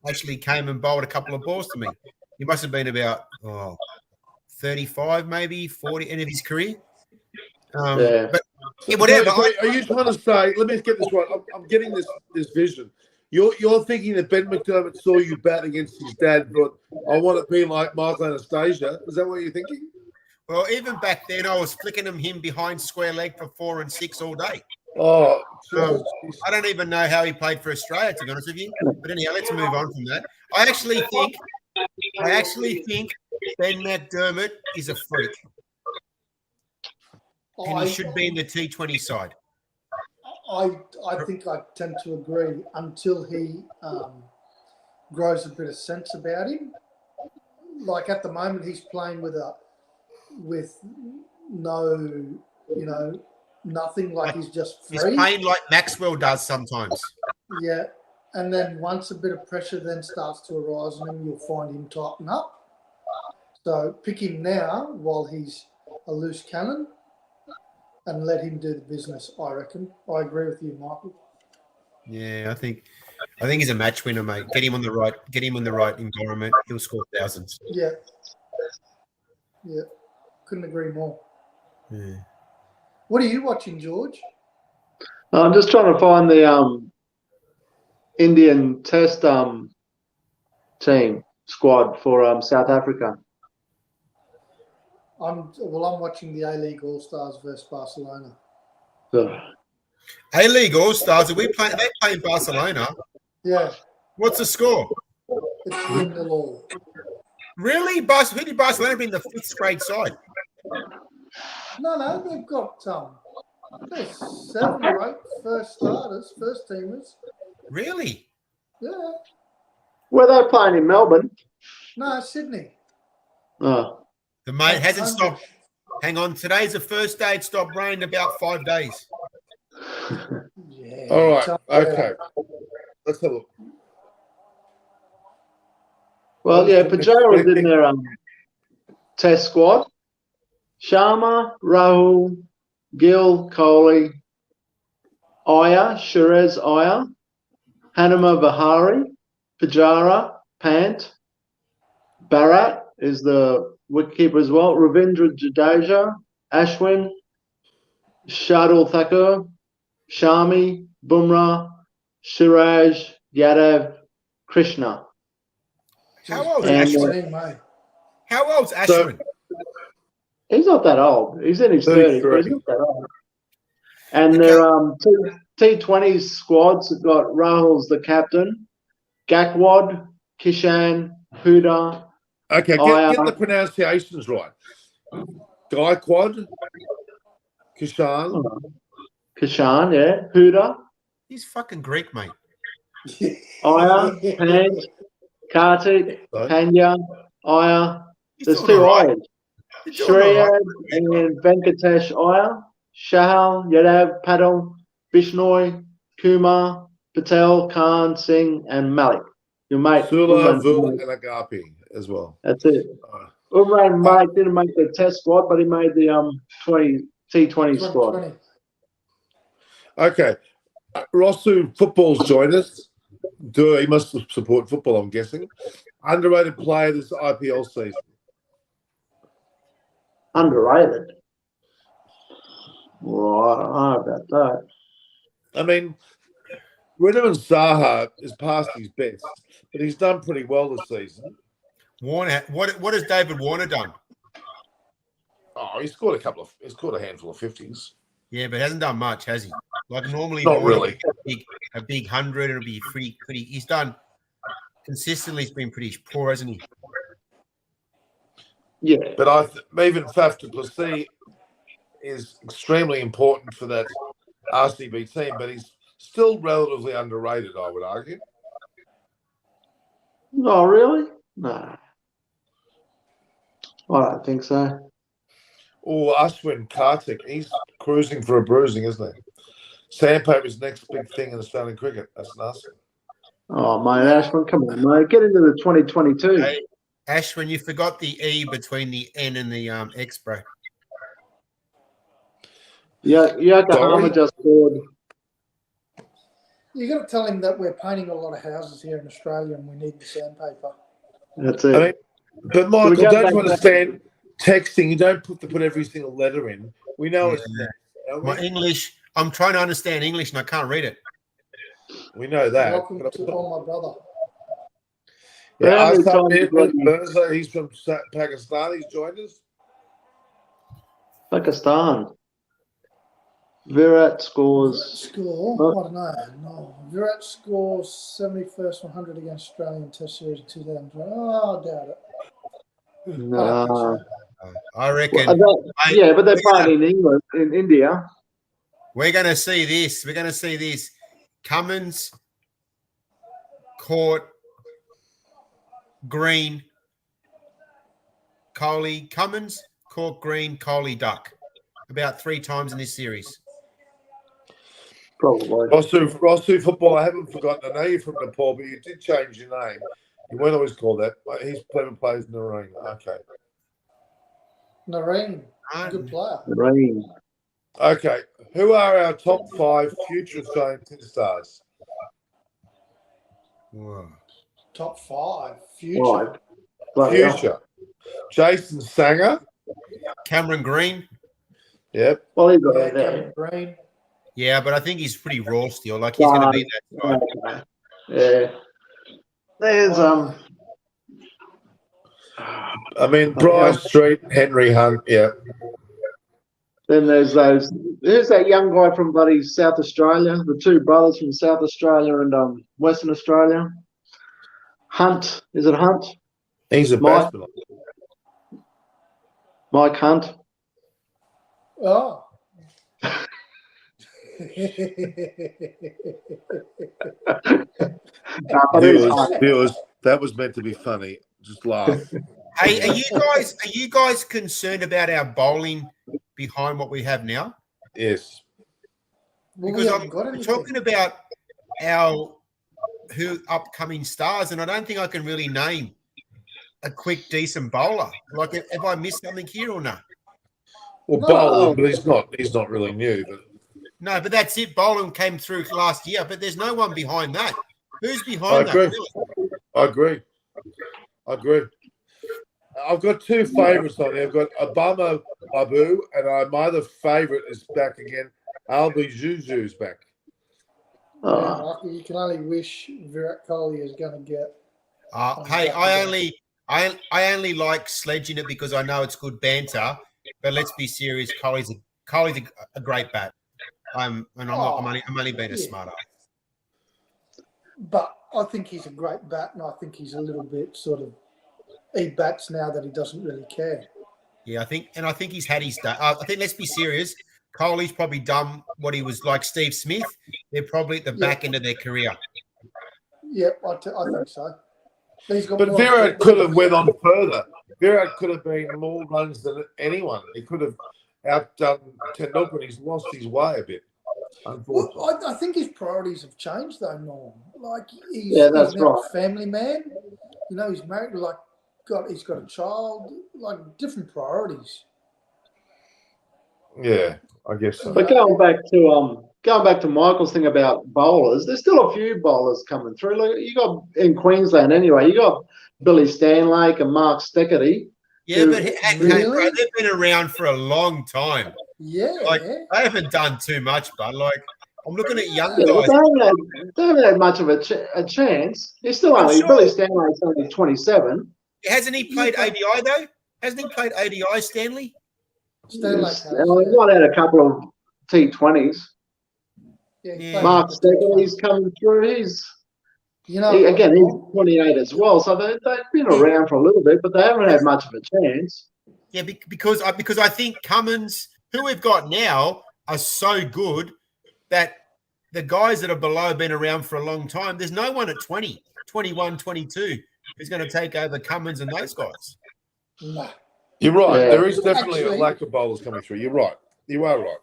actually came and bowled a couple of balls to me. He must have been about 35, maybe 40, end of his career. Yeah. But yeah, whatever. So are you trying to say? Let me get this right. I'm getting this vision. You're thinking that Ben McDermott saw you bat against his dad, but I want to be like Michael Anastasia. Is that what you're thinking? Well, even back then, I was flicking him behind square leg for 4 and 6 all day. Oh, I don't even know how he played for Australia, to be honest with you. But anyhow, let's move on from that. I actually think Ben McDermott is a freak, and he should be in the T20 side. I think I tend to agree until he grows a bit of sense about him. Like at the moment, he's playing with no, nothing. Like he's just free. He's playing like Maxwell does sometimes. Yeah, and then once a bit of pressure then starts to arise on him, you'll find him tighten up. So pick him now while he's a loose cannon, and let him do the business. I reckon. I agree with you, Michael. Yeah, I think he's a match winner, mate. Get him in the right environment. He'll score thousands. Yeah. Couldn't agree more. Yeah. What are you watching, George? I'm just trying to find the Indian Test team squad for South Africa. I'm watching the A-League All-Stars versus Barcelona. Ugh. A-League All-Stars, are we playing? They play in Barcelona. Yeah, What's the score? it's 1-0 all. Really? Who did Barcelona bring the 5th grade side? No, they've got there's 7 or 8 first teamers. Really? Yeah. Were they playing in Melbourne? No, Sydney. Oh. The mate hasn't stopped. Hang on. Today's the first day it stopped raining about 5 days. Yeah. all right. Okay. Let's have a look. Well, yeah, Pujara's in their Test squad. Sharma, Rahul, Gill, Kohli, Sherez Iyer, Hanuma Vihari, Pujara, Pant, Bharat is the wicketkeeper as well. Ravindra Jadeja, Ashwin, Shardul Thakur, Shami, Bumrah, Siraj, Yadav, Krishna. How old's And, Ashwin? Mate. How old's Ashwin? he's not that old. He's in his 30s, but he's not that old. And their T20 squads have got Rahul's the captain, Gakwad, Kishan, Huda. Okay, get the pronunciations right. Gaikwad, Kishan. Kishan, yeah. Huda, He's fucking Greek, mate. Aya, Pant, Kartik, Kanya, Aya. He's There's doing 2 all right. Ayas. He's doing all Shreyas right. and Venkatesh Aya, Shahal, Yadav, Patel, Bishnoy, Kumar, Patel, Khan, Singh, and Malik. Your mate. Sula, Vul, and Agapi as well. That's it. Umran Mike didn't make the test squad, but he made the T20 squad. Okay. Rosu Football's joined us. He must support football, I'm guessing. Underrated player this IPL season. Underrated. Well, I don't know about that. I mean, Ridham Saha is past his best, but he's done pretty well this season. Warner, what has David Warner done? Oh, he scored a handful of 50s. Yeah, but hasn't done much, has he? Like normally, Not Warner really. a big 100. It'll be pretty. He's done consistently. He's been pretty poor, hasn't he? Yeah. But even Faf du Plessis is extremely important for that RCB team, but he's still relatively underrated, I would argue. No, really? No. I don't think so. Or Ashwin Kartik, he's cruising for a bruising, isn't he? Sandpaper's next big thing in Australian cricket. That's nasty. Oh, mate, Ashwin, come on, mate. Get into the 2022. Hey, Ashwin, you forgot the E between the N and the X, bro. Yeah, Yokohama just scored. You got to tell him that we're painting a lot of houses here in Australia and we need the sandpaper. That's it. I mean, but Michael, don't you understand texting? You don't put every single letter in. We know it's my English. I'm trying to understand English and I can't read it. We know that. Welcome to all my brother. Yeah, he's from Pakistan. He's joined us. Pakistan. Virat scores. I don't know. No. Virat scores 71st 100 against Australian Test Series in 2020. Oh, I doubt it. No. I reckon. But they're playing in England, in India. We're going to see this. We're going to see this. Cummins, Court, Green, Kohli. Cummins, Court, Green, Kohli, Duck. About 3 times in this series. Probably. Rosu Football, I haven't forgotten. I know you're from Nepal, but you did change your name. You weren't always called that. He's plays Nareen. Okay. Nareen. Good player. Nareen. Okay. Who are our top 5 future Australian tennis stars? Whoa. Top 5. Future. Future. Jason Sanger. Cameron Green. Yep. Well, he's Cameron Green. Yeah, but I think he's pretty raw still. Like he's going to be that guy. Yeah. There's I mean, Bryce Street, Henry Hunt. Yeah. Then there's those. Who's that young guy from bloody South Australia? The 2 brothers from South Australia and Western Australia. Hunt. Is it Hunt? He's a batsman. Mike Hunt. Oh. Viewers, that was meant to be funny. Just laugh. Hey, are you guys concerned about our bowling behind what we have now? Yes. Because I'm talking about our upcoming stars, and I don't think I can really name a quick, decent bowler. Like, have I missed something here or not? Well, bowling, but he's not really new. But no, but that's it. Bowling came through last year, but there's no one behind that. Who's behind that? Really? I agree. I've got 2 favourites on there. I've got Obama Babu, and my other favourite is back again. Albi Juju's back. Yeah, you can only wish Virat Kohli is going to get Hey, I only like sledging it because I know it's good banter. But let's be serious. Coley's a great bat. I'm only being a smart ass. But I think he's a great bat, and I think he's a little bit sort of he bats now that he doesn't really care. Yeah, I think he's had his day. I think let's be serious. Coley's probably done what he was like Steve Smith. They're probably at the back end of their career. Yep, I think so. But Virat could have went on further. Virat could have been more runs than anyone. He could have outdone Tendulkar, and he's lost his way a bit, unfortunately. Well, I think his priorities have changed, though, Norm. Like, he's now a family man. You know, he's married, he's got a child, like different priorities. Yeah, I guess so. But going back to Michael's thing about bowlers, there's still a few bowlers coming through. Like you got in Queensland anyway. You got Billy Stanlake and Mark Stickerty. Yeah, but bro, they've been around for a long time. Yeah, they haven't done too much, but I'm looking at young guys. They haven't had much of a chance. He's still Billy Stanlake's only 27. Hasn't he played ADI though? Hasn't he played ADI, Stanley? He's not had a couple of T20s. Yeah. Mark Stickerty's coming through. He's 28 as well. So they've been around for a little bit, but they haven't had much of a chance. Yeah, because I think Cummins, who we've got now, are so good that the guys that are below have been around for a long time. There's no one at 20, 21, 22 who's going to take over Cummins and those guys. No. You're right. Yeah. There is definitely a lack of bowlers coming through. You're right. You are right.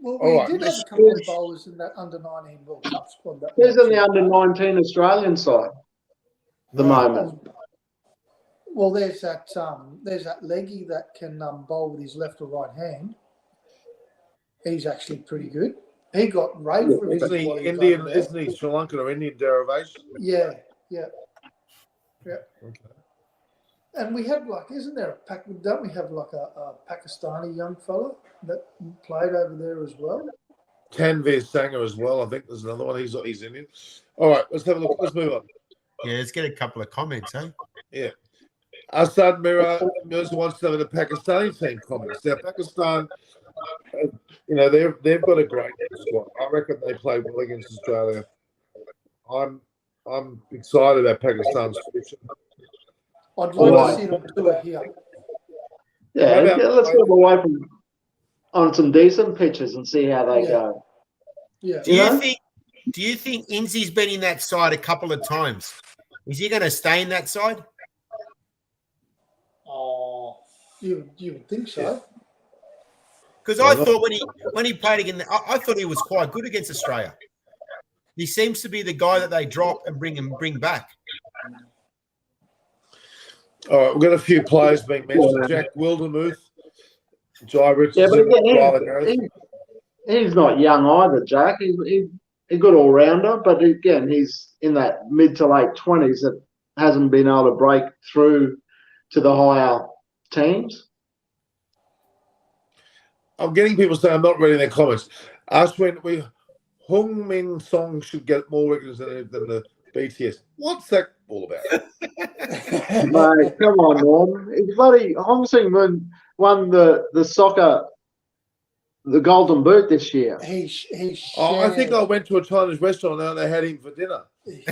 Well, we did have a couple of bowlers in that under-19 World Cup squad. Who's in the under-19 Australian side at the moment? Well, there's that leggy that can bowl with his left or right hand. He's actually pretty good. He got raved for his Indian, isn't he? Sri Lankan or Indian derivation? Yeah. Okay. And we have don't we have like a Pakistani young fella that played over there as well? Tanveer Sangha as well. I think there's another one. He's Indian. All right, let's have a look. Let's move on. Yeah, let's get a couple of comments, eh? Yeah. Asad Mirza wants to know the Pakistani team comments. Now, Pakistan, they've got a great squad. I reckon they play well against Australia. I'm excited about Pakistan's future. I'd like to see them do it here. Yeah, let's get them away on some decent pitches and see how they go. Yeah. Do you think Inzi's been in that side a couple of times? Is he going to stay in that side? Oh, you would think so. Because I thought when he played again, I thought he was quite good against Australia. He seems to be the guy that they drop and bring back. All right, we've got a few players being mentioned. Jack Wildermuth, Jai Richardson. Yeah, but again, he's not young either, Jack. He's a good all-rounder, but again, he's in that mid to late 20s that hasn't been able to break through to the higher teams. I'm getting people saying I'm not reading their comments. Ask when Hung Min Song should get more recognition than the BTS. What's that all about? Mate, come on, Norm. Bloody Hong Sing Moon won the soccer, the Golden Boot this year. I think I went to a Chinese restaurant and they had him for dinner. He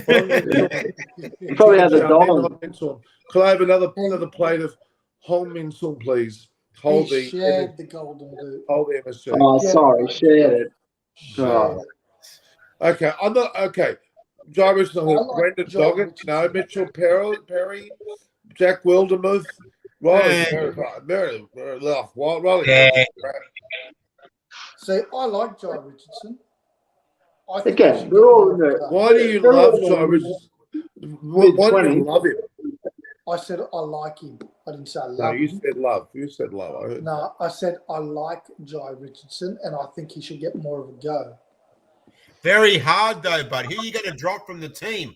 probably had the dog. Could I have another plate of Hong Min Sung, please? Shared the Golden Boot. Hold the MSG. Oh, sorry, shared it. Oh. Okay, I'm not okay. Jai Richardson, Brendan Doggett, no, Mitchell Perry, Jack Wildermuth, Riley. See, I like Jai Richardson. Again, they're all in there. Why do you love Jai Richardson? Why do you love him? I said I like him. I didn't say I love him. No, you said love. You said love. No, I said I like Jai Richardson, and I think he should get more of a go. Very hard, though, bud. Who are you going to drop from the team?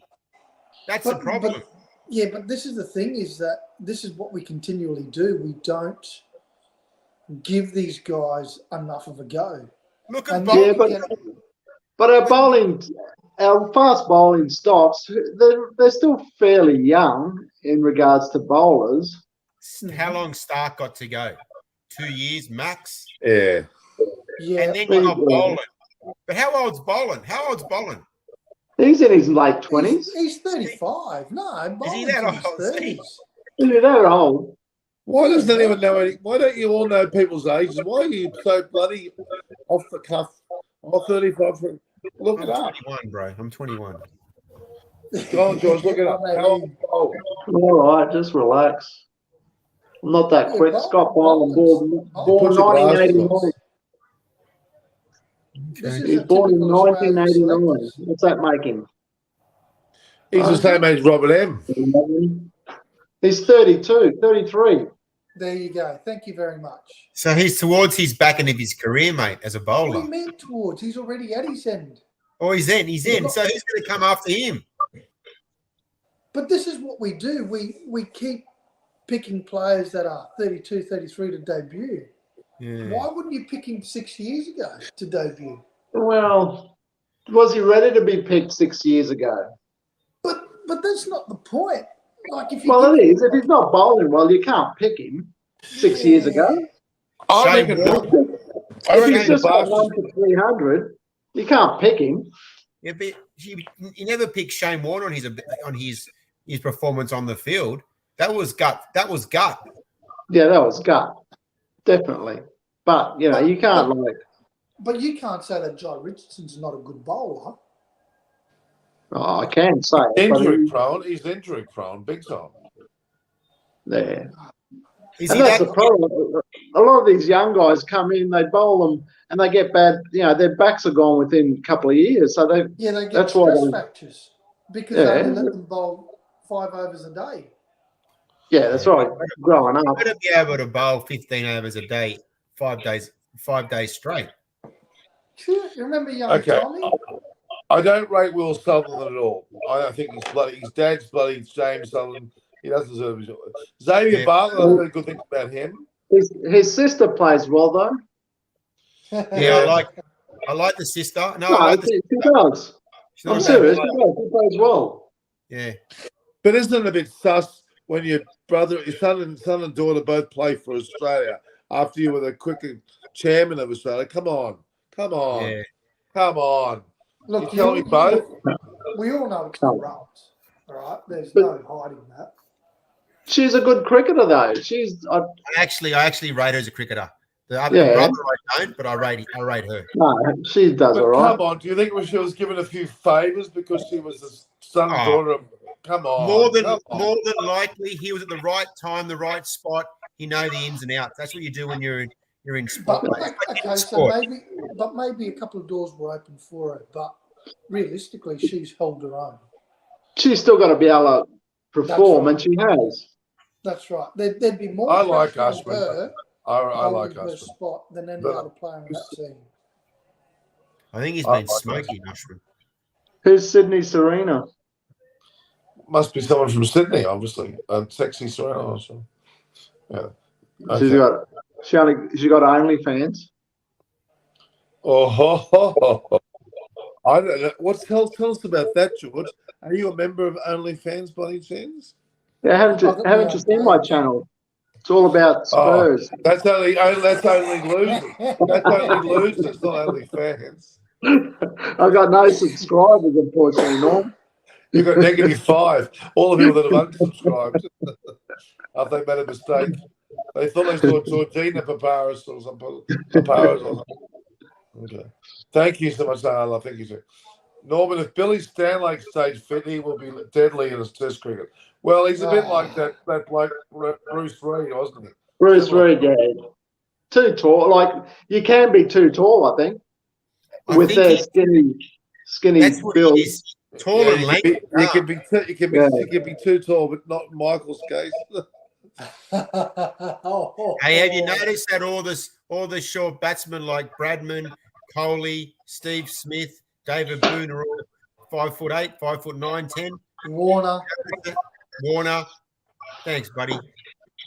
That's the problem. But this is the thing, is that this is what we continually do. We don't give these guys enough of a go. Look at bowling. But our bowling our fast bowling stocks, they're still fairly young in regards to bowlers. How long Stark got to go? 2 years max. Yeah. Yeah. And then you got Boland. But how old's Boland? He's in his late 20s. He's 35. No, Is he Boland's that in his old? 30s. Is he that old? Why doesn't anyone know any? Why don't you all know people's ages? Why are you so bloody off the cuff? I'm 35. Look it I'm up. 21, bro. I'm 21. Go on, George. Look it up. How old? All right, just relax. I'm not that Yeah, quick. Scott Boland, born Put your glasses 1989. on. This is He's a born in typical Australian 1989. selectors. What's that make him? He's the same age as Robert M. He's 32, 33. There you go. Thank you very much. So he's towards his back end of his career, mate, as a What do bowler. you mean towards? He's already at his end. Oh, he's in. So who's going to come after him? But this is what we do. We keep picking players that are 32, 33 to debut. Yeah. Why wouldn't you pick him 6 years ago to debut? Well, was he ready to be picked 6 years ago? But that's not the point. Like if you Well, it is. If he's not bowling well, you can't pick him 6 years ago. I Shane reckon. Warne. I If reckon he's the just got Blasters. 1 to 300, you can't pick him. Yeah, but you never picked Shane Warne on his performance on the field. That was gut. Yeah, that was gut. Definitely. But, you can't But you can't say that Jai Richardson's not a good bowler. Oh, I can say it, but Injury prone. He's injury prone, big time. there. Is And he that's that? the problem. A lot of these young guys come in, they bowl them, and they get bad. Their backs are gone within a couple of years. So They get that's why stress fractures because they only let them bowl 5 overs a day. Yeah, that's right. Growing up. Better be able to bowl 15 overs a day, 5 days straight. Sure, you remember young Okay. Tommy? I don't rate Will Sutherland at all. I think he's bloody. His dad's bloody James Sutherland. He doesn't deserve his. Xavier Yeah. Bartlett, I've heard good things about him. His sister plays well, though. Yeah, I like the sister. I No, like the she sister. does. She's not I'm a bad serious. player. She plays well. Yeah. But isn't it a bit sus when your son and daughter both play for Australia after you were the cricket chairman of Australia? Come on. Yeah. Come on. Look, You tell me both? we all know it's corrupt. All right, there's no hiding that. She's a good cricketer, though. I actually rate her as a cricketer. The other Yeah. brother I don't, but I rate her. No, she does But all right. come on, do you think she was given a few favours because she was the son and Oh. daughter of? Come on, More than come on. likely, he was at the right time, the right spot. He know the ins and outs. That's what you do when you're in sport. But mate. okay, so Sport. maybe a couple of doors were open for her, but realistically, she's held her own. She's still got to be able to perform, and she has. That's right. There'd be more I like pressure on Ashwin. her I holding like her us. spot than any But- other player in that team. I think he's I been like smoking, Ashwin. Who's Sydney Serena? Must be someone from Sydney, obviously. Sexy Serena also. Yeah. She's Okay. got. She got OnlyFans. Oh, ho, ho, ho, ho. I don't know. Tell us about that, George. Are you a member of OnlyFans by any chance? Yeah, haven't you seen my channel? It's all about Spurs. That's only losers. That's only losers, not only fans. I've got no subscribers, unfortunately, Norm. You've got -5. All the people that have unsubscribed after they made a mistake. They thought they saw Georgina Paparas or something. Okay. Thank you so much, Arla. Thank you, sir. Norman, if Billy Stanlake stays fit, he will be deadly in his test cricket. Well, he's a bit like that bloke Bruce Reid, wasn't he? Bruce Reid, yeah. Too tall. Like, you can be too tall, I think, with their skinny That's what build. he is. Tall and you lanky. can be too tall, but not in Michael's case. Hey, have you noticed that all the short batsmen like Bradman, Coley, Steve Smith, David Boone are all 5'8", 5'9", 10. Warner. Warner. Thanks, buddy.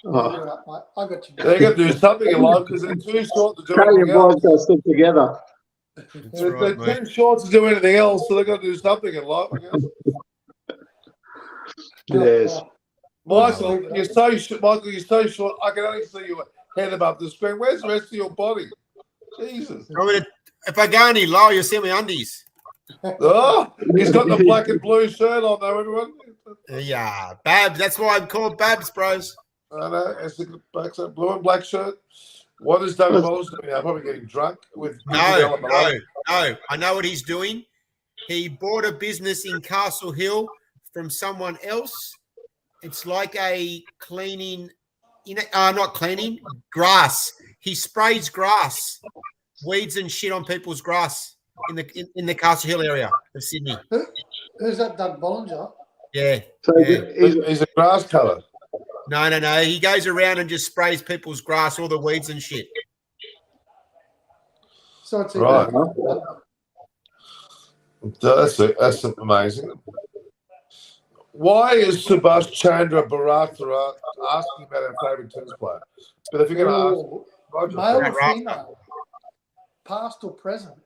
Oh. You're right, mate. I got you. They're going to do something in life because they're too short to do Australian anything else. boys go stick together. That's They're right, mate. too short to do anything else, so they've got to do something in life, I guess. Yes. Michael, you're so short. I can only see your head above the screen. Where's the rest of your body? Jesus. If I go any lower, you'll see my undies. Oh, he's got the black and blue shirt on, though, everyone. Yeah, Babs. That's why I'm called Babs, bros. I know. It's the blue and black shirt. What is David Wallace doing now? Probably getting drunk with No. I know what he's doing. He bought a business in Castle Hill from someone else. It's like a cleaning, not cleaning, grass. He sprays grass, weeds and shit on people's grass in the Castle Hill area of Sydney. Who's that, Doug Bollinger? Yeah. So yeah. He's a grass cutter. No. He goes around and just sprays people's grass, all the weeds and shit. So it's Right. That's amazing. Why is Subhash Chandra Bharatara asking about our favourite tennis player? But if you're going to ask, Roger, male or female, past or present?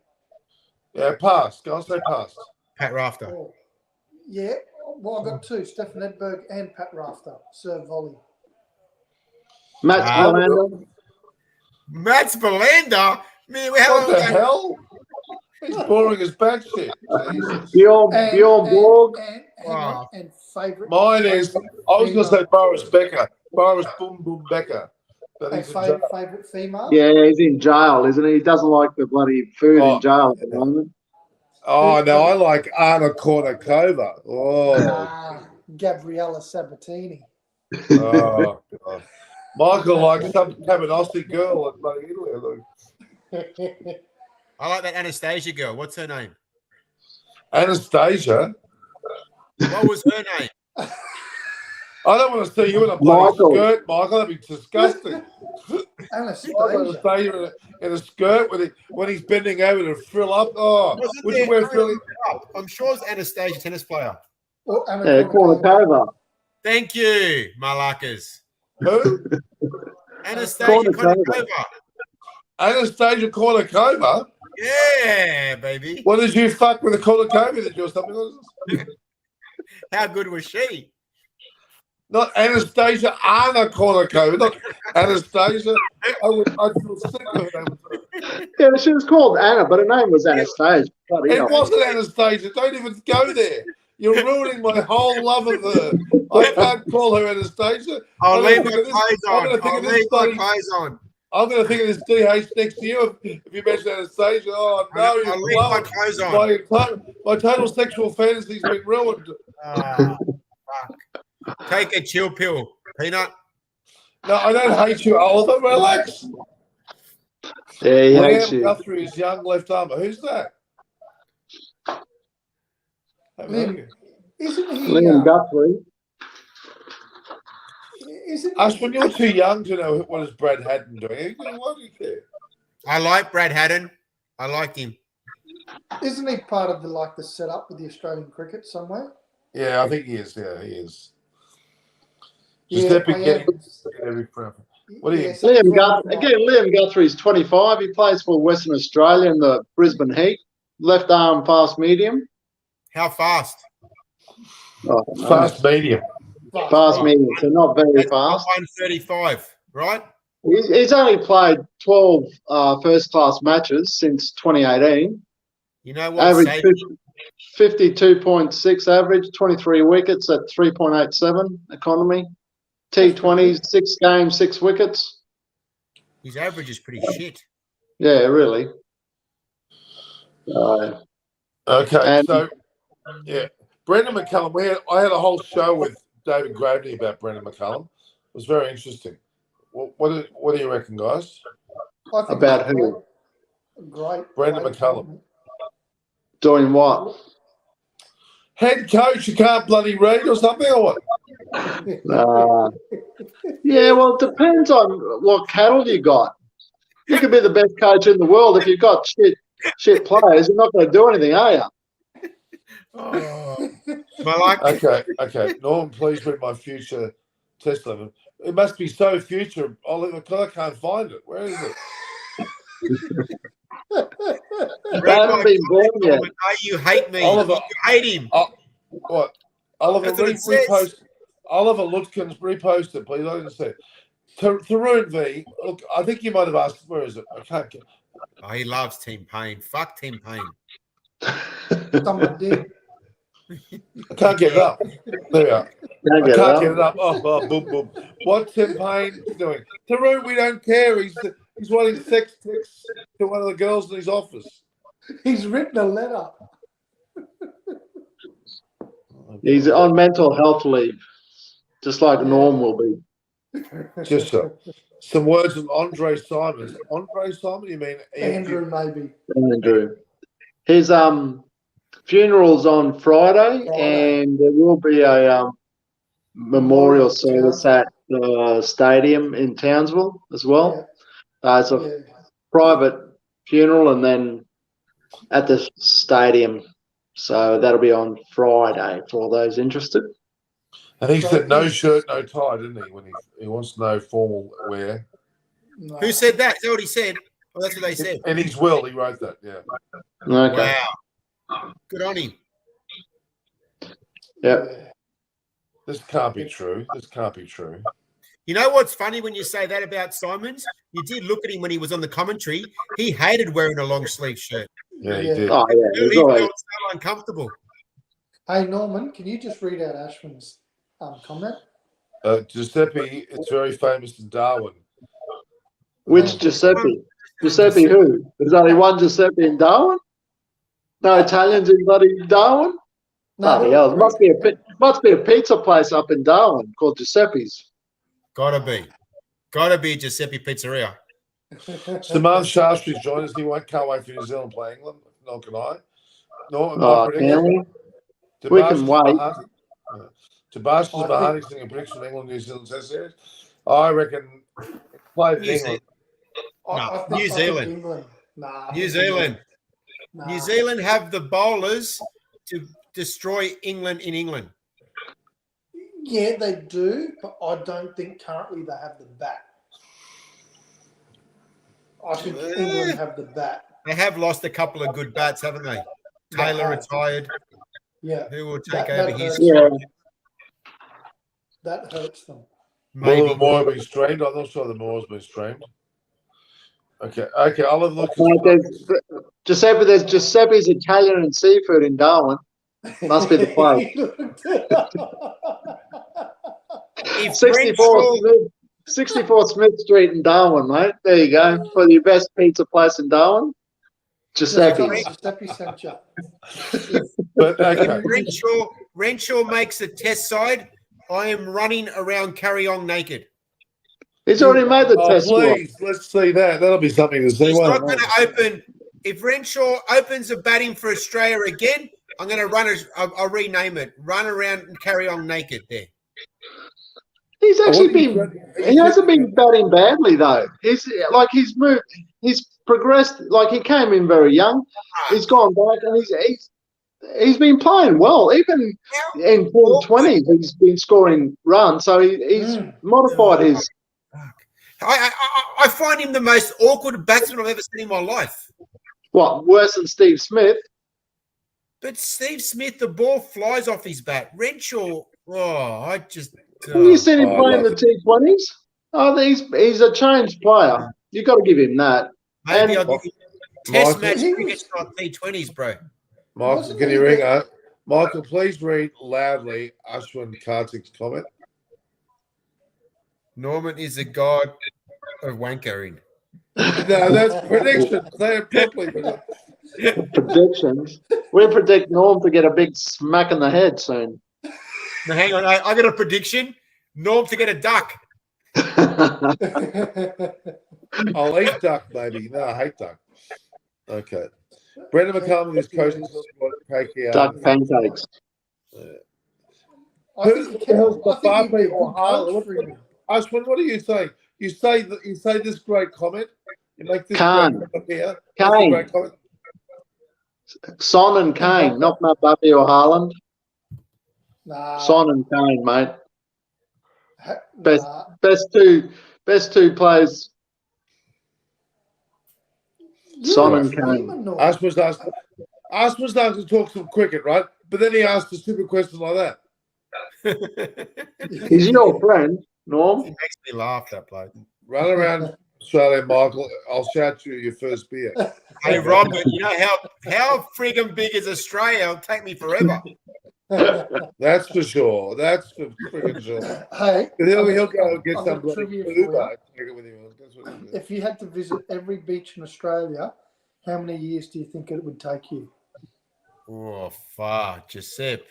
Yeah, past. Go on, say past. Pat Rafter. Oh, yeah. Well, I've got two, Stefan Edberg and Pat Rafter, serve volley. Matt Spolander. Mats Belander? Man, What the hell? He's boring as bad shit. Bjorn Borg. And favourite. Mine is, I was going to say Boris Becker. Boris Boom Boom Becker. But And he's in jail. favourite female? Yeah, he's in jail, isn't he? He doesn't like the bloody food in jail at the moment. Oh, no, I like Anna Kournikova. Oh. Gabriella Sabatini. Oh, God. Michael likes some Kamenossi girl at bloody Italy. Look. I like that Anastasia girl. What's her name? Anastasia? What was her name? I don't want to see you in a bloody skirt, Michael. That'd be disgusting. Anastasia in a skirt when he's bending over to frill up. Oh, would you wear frilling? I'm sure it's Anastasia, tennis player. Yeah, Kournikova. Thank you, Malakas. Who? Anastasia Kournikova. Anastasia Kournikova? Yeah, baby. What did you fuck with a Kournikova? Did you or something? How good was she? Not Anastasia, Anna Kournikova, not Anastasia. I'd feel sick of her. Yeah, she was called Anna, but her name was Anastasia. It wasn't Anastasia. Don't even go there. You're ruining my whole love of her. I can't call her Anastasia. I'll leave my clothes on. I'm going to think of this DH next to you if you mention Anastasia. Oh, no. I'll leave my clothes on. My total sexual fantasy's been ruined. Fuck. Take a chill pill, Peanut. No, I don't hate you, Oliver. Relax. Yeah, he hates you. Guthrie is young left armer. Who's that? Isn't he? Liam Guthrie. Ashwin, you're too young to know what is Brad Haddon doing. Why do you care? I like Brad Haddon. I liked him. Isn't he part of the setup with the Australian cricket somewhere? Yeah, I think he is. Yeah, he is. Every preference. What do you think? Liam Guthrie's 25. He plays for Western Australia in the Brisbane Heat. Left arm fast medium. How fast? Oh, fast medium. Fast medium, so not very fast. 135, right? He's only played 12 first-class matches since 2018. You know what? Average 52.6 average, 23 wickets at 3.87 economy. T20s, 6 games, 6 wickets. His average is pretty shit. Yeah, really. Okay, so yeah, Brendan McCullum. I had a whole show with David Gravney about Brendan McCullum. It was very interesting. What do you reckon, guys? About who? Great. Brendan McCullum. Doing what? Head coach, you can't bloody read or something, or what? Yeah, well, it depends on what cattle you got. You could be the best coach in the world if you've got shit players. You're not going to do anything, are you? Okay. Norman, please read my future test level. It must be so future, Oliver, because I can't find it. Where is it? They haven't been born yet. Norman, you hate me. Oliver- You hate him. What? Oliver, That's what it says. repost. Oliver Lutkins, repost it, please. I didn't say it. Tarun V. Look, I think you might have asked. Where is it? I can't get. Oh, he loves Tim Payne. Fuck Tim Payne. Someone did. I can't get it up. There we are. I can't get it up. Oh, boom, boom. What's Tim Payne doing? Tarun, we don't care. He's writing sex texts to one of the girls in his office. He's written a letter. He's on mental health leave, just like Norm will be. Just some words from Andre Simon. Andre Simon, you mean Andrew, maybe. Andrew. His funeral's on Friday, and there will be a memorial service at the stadium in Townsville as well. It's a private funeral, and then at the stadium. So that'll be on Friday for all those interested. And he said no shirt, no tie, didn't he? When he wants no formal wear. No. Who said that? Is that what he said? Well, that's what they said. In his will, he wrote that. Yeah. Okay. Wow. Good on him. Yep. This can't be true. This can't be true. You know what's funny when you say that about Simons? You did look at him when he was on the commentary. He hated wearing a long sleeve shirt. Yeah, he did. Oh, yeah. He felt so uncomfortable. Hey, Norman, can you just read out Ashwin's comment? Giuseppe, it's very famous in Darwin. Which Giuseppe? Giuseppe who? There's only one Giuseppe in Darwin? No Italians in bloody Darwin? Bloody hell. It must be a pizza place up in Darwin called Giuseppe's. Gotta be Giuseppe Pizzeria. Saman Shastri's joined us. He can't wait for New Zealand to play England. Not can I? No, Can we? We can wait. Tabash's Mahoney singing prediction of England, New Zealand Test Series. I reckon play England. New Zealand. England. Nah, New Zealand. Nah. New Zealand have the bowlers to destroy England in England. Yeah, they do, but I don't think currently they have the bat. I think England have the bat. They have lost a couple of good bats, haven't they? Taylor retired. Yeah. Who will take over his? Yeah. That hurts them. Will the Memorial be streamed? I'm not sure the Memorial's been streamed. Okay. I'll have a look. There's Giuseppe's Italian and Seafood in Darwin. Must be the place. 64 Smith Street in Darwin, mate. There you go. For your best pizza place in Darwin. Giuseppe's. Giuseppe sent you. But okay. If Renshaw makes a test side, I am running around Carryong naked. He's already made the test squad. Please, let's see that. That'll be something to see. He's not going to open. If Renshaw opens a batting for Australia again, I'm going to I'll rename it. Run around and Carryong naked there. He's actually he hasn't been batting badly though. He's moved, he's progressed. Like he came in very young. He's gone back and he's been playing well. Even in 20s, he's been scoring runs. So he's modified his. I find him the most awkward batsman I've ever seen in my life. What, worse than Steve Smith? But Steve Smith, the ball flies off his bat. Renshaw, Have you seen him playing the T20s? Oh, he's a changed player. You've got to give him that. Maybe I'll give you test match cricket's not T20s, bro. Michael, can you ring up? Michael, please read loudly Ashwin Kartik's comment. Norman is the god of wankering. No, that's prediction. Say it properly. Predictions. We predict Norm to get a big smack in the head soon. Now, hang on. I got a prediction. Norm to get a duck. I'll eat duck, maybe. No, I hate duck. Okay. Brendan McCullum is coaching duck pancakes. Who the hell's Babapi or Harlan? Ashwin, what do you say? You say this great comment. You make this Kane. great comment here. Kane. Great comment. Son and Kane, not Babapi or Harland. Nah. Son and Kane, mate. Best two players. Son You're and a Kane. demon, or- Ask was asked to talk some cricket, right? But then he asked a stupid question like that. He's your friend, Norm. He makes me laugh, that bloke. Run around Australia, Michael. I'll shout you your first beer. Hey, Robert, you know how friggin' big is Australia? It'll take me forever. That's for sure. That's for friggin' sure. Hey, He'll go and get I've some got bloody trivia for you. Uber. Take it with him. That's what he'll do. if you had to visit every beach in Australia, how many years do you think it would take you? Oh, fuck, Giuseppe.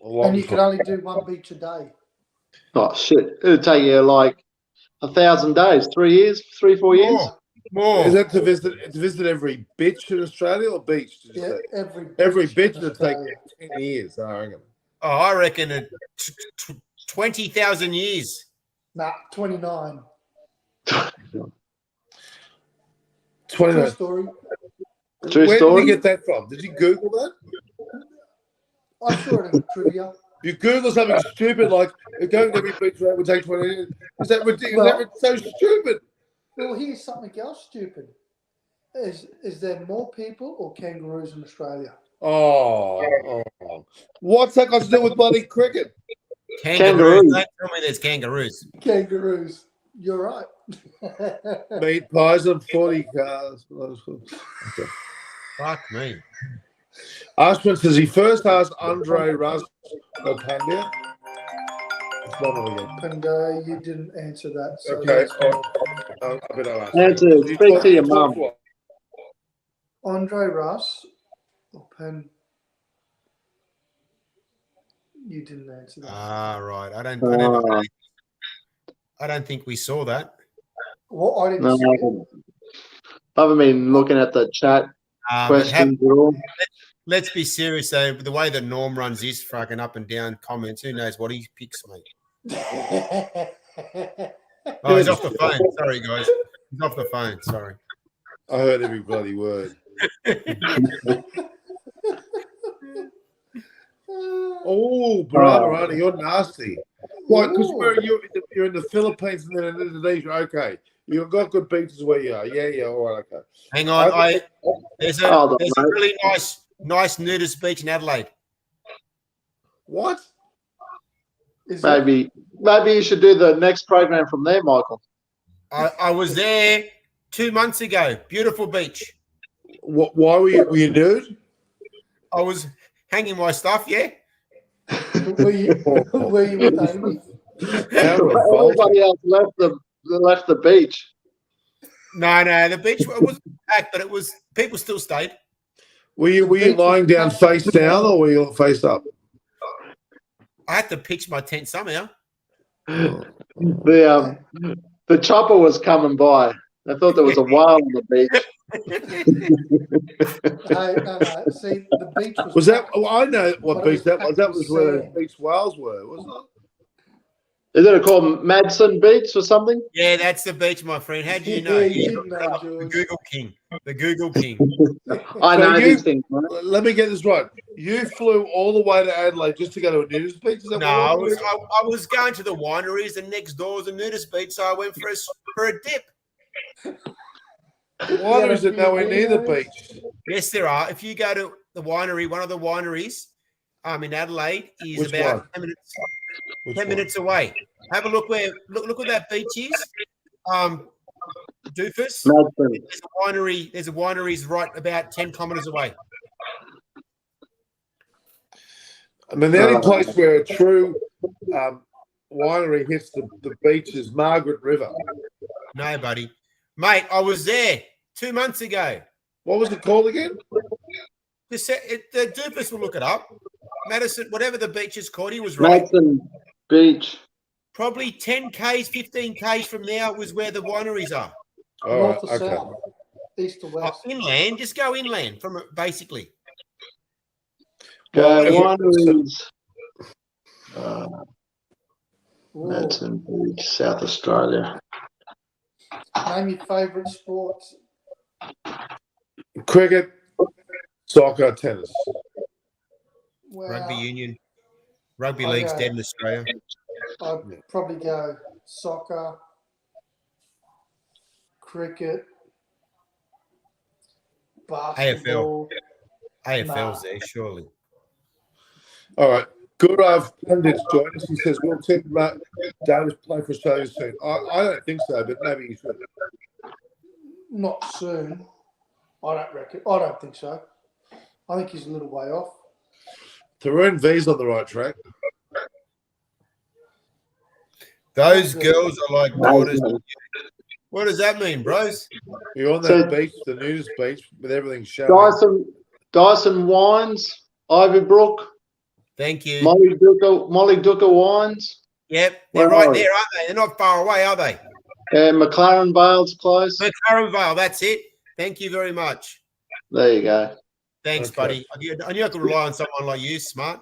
And you could only do one beach a day. Oh shit! It'd take you like 1,000 days, 3 years, 3-4 years. More. Is that to visit every bitch in Australia or beach? Did you Yeah, say? Every bitch in would take Australia. 10 years, I reckon. Oh, I reckon 20,000 years. Nah, 29. 20 True story. True Where story. did you get that from? Did you Google that? I saw it in the trivia. You Google something stupid like going to every beach would take 20 years. Is that ridiculous? Well- That's so stupid. Well, here's something else stupid. Is there more people or kangaroos in Australia? Oh. What's that got to do with bloody cricket? Kangaroos. Don't tell me there's kangaroos. Kangaroos. You're right. Meat pies and 40 cars. Okay. Fuck me. Ashman says he first asked Andre Russ Pandia. It's not on again. And you didn't answer that. So Okay. that's I better ask. Answer. You Speak talk- to your you talk mum. what? Andre Russ or Penn. You didn't answer that. Ah, right. I don't think we saw that. Well, I didn't No, see it. I haven't been looking at the chat But questions at all. let's be serious though. The way that Norm runs his fucking up and down comments, who knows what he picks, mate? Oh, he's off the phone. Sorry, guys. He's off the phone. Sorry. I heard every bloody word. Oh, brother, you're nasty. Why? Because you're in the Philippines and then in Indonesia. Okay, you've got good beaches where you are. Yeah. All right, okay. Hang on. There's a Hold on, mate. really nice nudist beach in Adelaide. What? Is it? Maybe you should do the next program from there, Michael. I was there 2 months ago. Beautiful beach. Why were you nude? I was hanging my stuff, yeah. Were you with Amy? Everybody else left the beach. No, the beach was packed, but it was people still stayed. Were you lying down face down or were you face up? I had to pitch my tent somehow. The chopper was coming by. I thought there was a whale on the beach. No. See, the beach Was that? Oh, I know what But it beach was that was. packed That with was where the sand. beach whales were, wasn't it? Is it called Madsen Beach or something? Yeah, that's the beach, my friend. How do you know? Yeah, you didn't know, The George. Google King. The Google King. I So know you- these things, man. Let me get this right. You flew all the way to Adelaide just to go to a nudist beach? Is that No, I was going to the wineries, and next door was a nudist beach, so I went for a dip. Why is it nowhere near the beach? Yes, there are. If you go to the winery, one of the wineries in Adelaide is Which about one? 10 Which one? minutes away. Have a look where that beach is. Doofus. Madsen. There's a winery's right about 10 kilometers away. I mean, the only place where a true winery hits the beach is Margaret River. No, buddy. Mate, I was there 2 months ago. What was it called again? The Doofus will look it up. Madison, whatever the beach is called, he was right. Madsen Beach. Probably 10 Ks, 15 Ks from now was where the wineries are. All North right, to okay. south, east to west. Inland, just go inland from it, basically. Wineries. Ooh. Madsen Beach, South Australia. Name your favourite sports. Cricket, soccer, tennis. Well, Rugby union. Rugby Okay. league's dead in Australia. I'd probably go soccer, cricket, basketball. AFL's there, surely. All right. Gurav Pundit's joined us. He says, will Tim Davis play for Australia soon? I don't think so, but maybe he should. Not soon. I don't reckon. I don't think so. I think he's a little way off. Tarun V's on the right track. Those girls are like daughters. What does that mean, bros? You're on that beach, the nudist beach, with everything showing. Dyson Wines, Ivybrook. Thank you. Molly Ducker Wines. Yep, they're right there, aren't they? They're not far away, are they? McLaren Vale's close. McLaren Vale, that's it. Thank you very much. There you go. Thanks, buddy. I knew I could rely on someone like you, smart.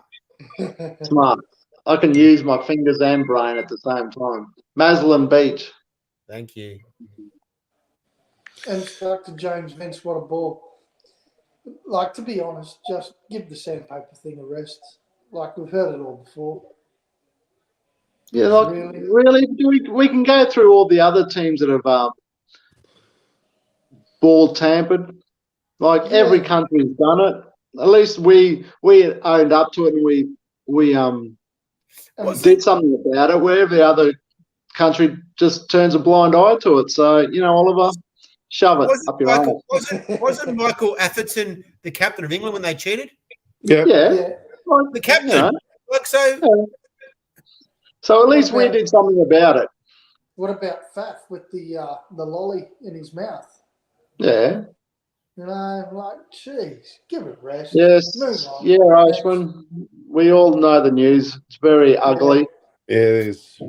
Smart. I can use my fingers and brain at the same time. Maslin Beach. Thank you. And back to James Vince, what a ball. Like, to be honest, just give the sandpaper thing a rest. Like, we've heard it all before. Yeah, like, really we can go through all the other teams that have ball tampered. Like, every country's done it. At least we owned up to it, and we did something about it, where every other country just turns a blind eye to it. So, Oliver, shove it up your ass. Wasn't Michael Atherton the captain of England when they cheated? Yeah. Well, the captain. So at least we did something about it. What about Faf with the lolly in his mouth? Yeah. Geez, give it a rest. Yes. Yeah, Oshman. We all know the news. It's very ugly. Yeah, it is.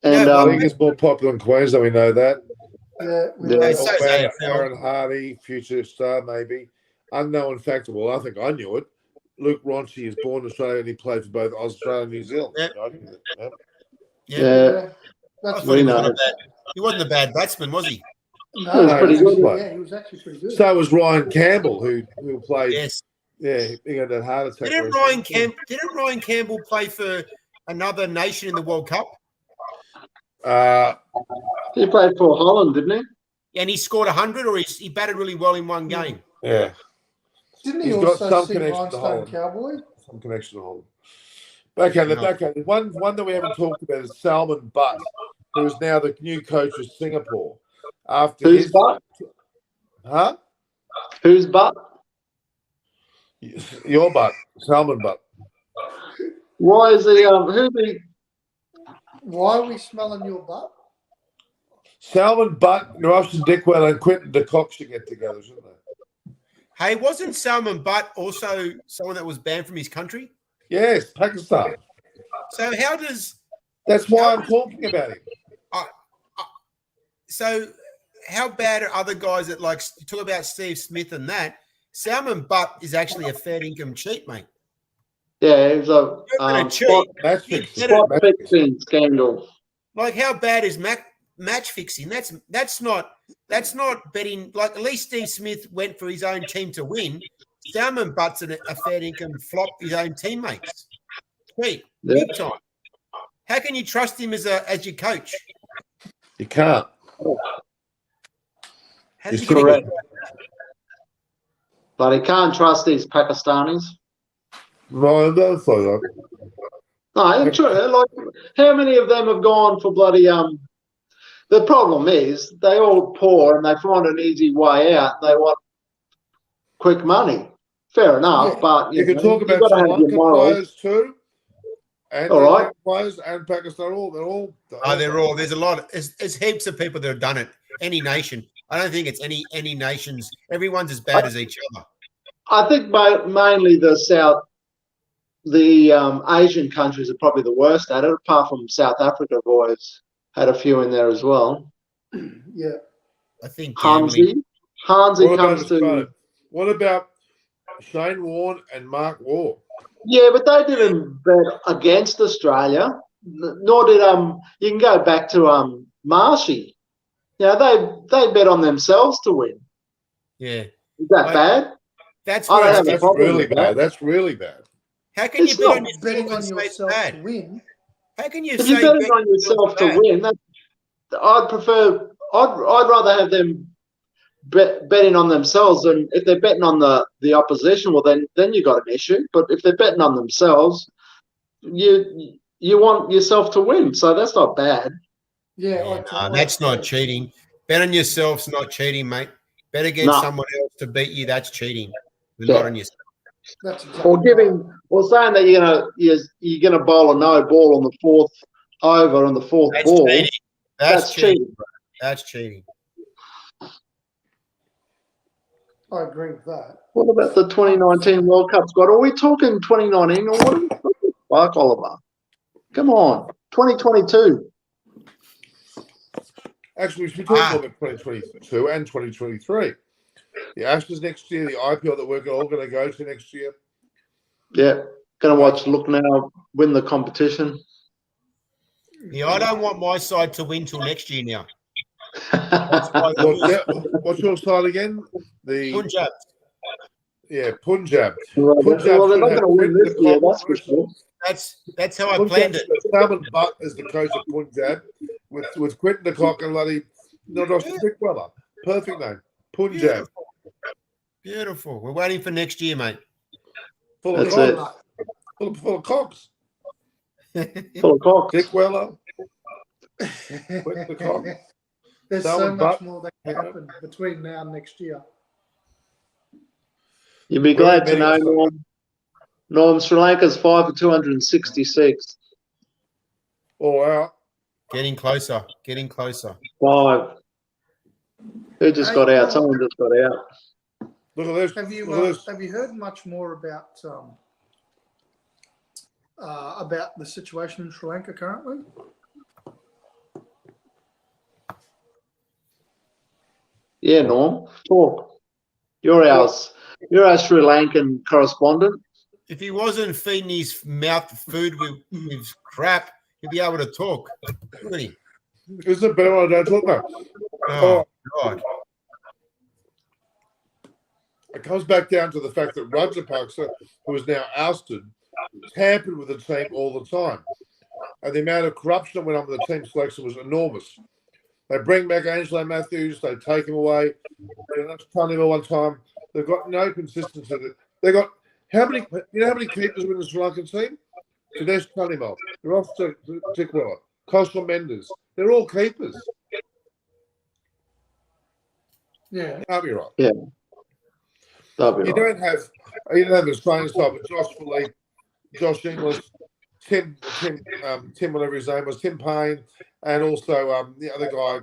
And I think it's more popular in Queensland. We know that. Yeah. Aaron Hardy, future star, maybe. Unknown factor. Well, I think I knew it. Luke Ronchi is born in Australia and he played for both Australia and New Zealand. Yeah. He wasn't a bad batsman, was he? No, pretty good. Yeah, he was actually pretty good. So was Ryan Campbell, who played. Yes. Yeah, he had that heart attack. Didn't Ryan Campbell play for another nation in the World Cup? He played for Holland, didn't he? And he scored 100, or he batted really well in one game. Yeah. Didn't he He's also got some sing connection to Rhinestone Holland. Cowboy? Some connection to Holland. Okay. One that we haven't talked about is Salman Butt, who is now the new coach of Singapore. Who's Butt? Huh? Who's Butt? Your Butt. Salman Butt. Why is he? Why are we smelling your butt? Salman Butt, Rustin Dickwell, and Quinton de Kock should get together, shouldn't they? Hey, wasn't Salman Butt also someone that was banned from his country? Yes, Pakistan. So how does... That's why I'm talking about him. So how bad are other guys that talk about Steve Smith and that? Salman Butt is actually a fair income cheat, mate. Yeah, it was a spot fixing scandal. Like, how bad is match fixing? That's not betting. Like, at least Steve Smith went for his own team to win. Salman Butt's a fair income flop his own teammates. Big time. How can you trust him as your coach? You can't. He's correct. But he can't trust these Pakistanis. No, that's like that. No, true. Like, how many of them have gone for bloody The problem is they all pour and they find an easy way out. They want quick money. Fair enough, but you can talk about Sri Lanka players too. And all right, players and Pakistan, they're all. There's a lot. There's heaps of people that have done it. Any nation. I don't think it's any nations. Everyone's as bad as each other. I think mainly the Asian countries are probably the worst at it. Apart from South Africa, have always had a few in there as well. Yeah, I think Hansi comes to. What about Shane Warne and Mark Waugh? Yeah, but they didn't bet against Australia. Nor did you can go back to Marshy. Yeah, they bet on themselves to win. Yeah. Is that bad? That's really bad. That's really bad. How can you bet on betting on yourself to win? How can you if you're betting on yourself to win? I'd rather have them betting on themselves, and if they're betting on the opposition, well, then you got an issue. But if they're betting on themselves, you want yourself to win, so that's not bad. Yeah, that's not cheating. Bet on yourself's not cheating, mate. Bet against someone else to beat you. That's cheating. Not on yourself. That's exactly Or saying that you're gonna bowl a no ball on the fourth over on the fourth ball. Cheating. That's cheating. That's cheating. I agree with that. What about the 2019 World Cup squad? Are we talking 2019 or what are we talking? Fuck, Oliver. Come on. 2022. Actually, we should talk about 2022 and 2023. The Ashes next year, the IPL that we're all going to go to next year. Yeah. Going to watch Look Now win the competition. Yeah, I don't want my side to win till next year now. What's your side again? The Punjab. Yeah, Punjab. Well, they're not going to win this year, that's for sure. That's how I planned it. Salman Butt is the coach of Punjab with Quinton de Kock and bloody Nadosh Dickwella. Perfect name. Punjab. Beautiful. We're waiting for next year, mate. Full of cocks. Full of cocks. Dickwella. Quinton de Kock. There's Salman so much Butt. more that can happen between now and next year. You'd be glad to know, Norm, Sri Lanka's 5 for 266. All out. Getting closer. Getting closer. 5. Who just got out? Someone just got out. Look at this. Have you heard much more about the situation in Sri Lanka currently? Yeah, Norm. Talk. You're our Sri Lankan correspondent. If he wasn't feeding his mouth food with crap, he'd be able to talk. Look at him. Isn't it better when I don't talk about? Oh, God. It comes back down to the fact that Rajapaksa, who is now ousted, tampered with the team all the time. And the amount of corruption that went on with the team selection was enormous. They bring back Angelo Matthews, they take him away. They don't turn him one time. They've got no consistency. They got how many keepers were in the Sri Lankan team? Sudesh Kanimal, Ross Dickwella, Kostal Mendes. They're all keepers. Yeah. Can't be right. Yeah. You don't have the Australian side, but Josh Philippe, Josh Inglis, Tim, whatever his name was, Tim Payne, and also the other guy,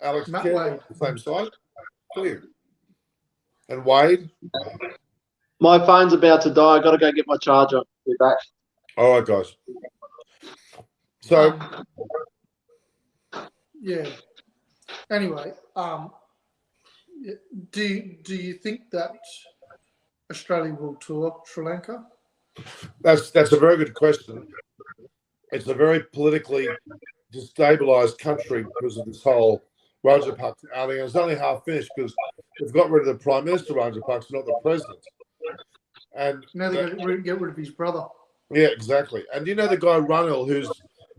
Alex Kerr, the same side. Clear. And Wade. My phone's about to die. I got to go get my charger. Be back. All right, guys. So, yeah. Anyway, do you think that Australia will tour Sri Lanka? that's a very good question. It's a very politically destabilised country because of this whole Rajapaksa outing. It's only half finished because they've got rid of the Prime Minister Rajapaksa, not the President. And now they're going to get rid of his brother. Yeah, exactly. And you know the guy Ranil, who's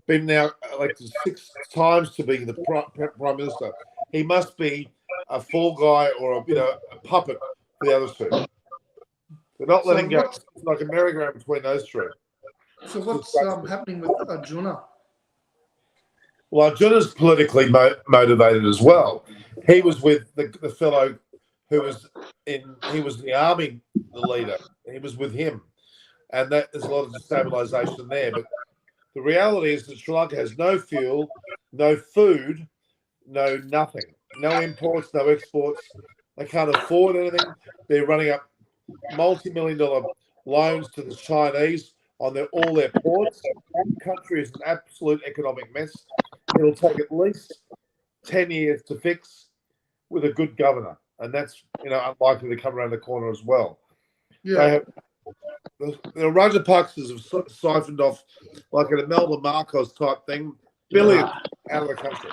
been now elected 6 times to be the Prime Minister. He must be a fall guy or a puppet for the other two. They're not letting go. It's like a merry-go-round between those two. So what's happening with Arjuna? Well, Arjuna's politically motivated as well. He was with the fellow who was he was the army, the leader. He was with him. And there's a lot of destabilisation there. But the reality is that Sri Lanka has no fuel, no food, no nothing. No imports, no exports. They can't afford anything. They're running up multi-million-dollar loans to the Chinese on all their ports. The country is an absolute economic mess. It'll take at least 10 years to fix with a good governor. And that's unlikely to come around the corner as well. Yeah. The Rajapaksas have siphoned off, like an Imelda Marcos type thing, billions out of the country.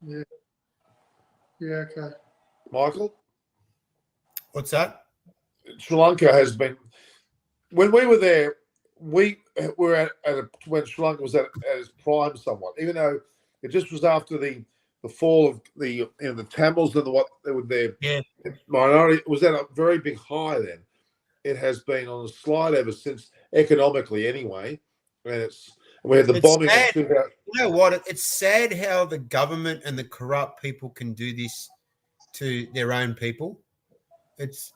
Yeah. Yeah, okay. Michael? What's that? Sri Lanka has been, when we were there, we were when Sri Lanka was at its prime somewhat, even though it just was after the the fall of the Tamils and what they were their minority was at a very big high then. It has been on a slide ever since, economically anyway. And we had the bombing. Sad. You know what? It's sad how the government and the corrupt people can do this to their own people. It's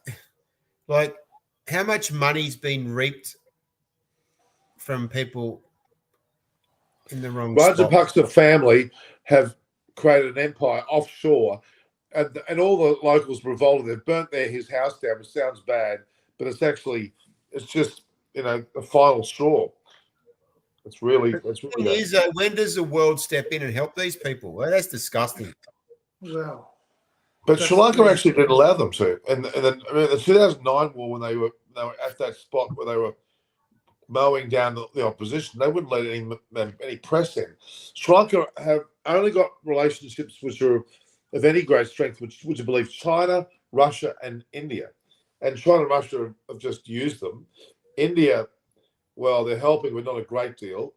like how much money's been reaped from people in the wrong spot. Rajapaksa family have created an empire offshore, and all the locals revolted. They've burnt his house down, which sounds bad, but it's just the final straw. It's really bad. When does the world step in and help these people? Well, that's disgusting. Well, but Sri Lanka actually didn't allow them to. And then the 2009 war, when they were at that spot where they were mowing down the opposition, they wouldn't let any press in. Sri Lanka have only got relationships which are of any great strength, which would you believe China, Russia, and India. And China and Russia have just used them. India, well, they're helping, but not a great deal.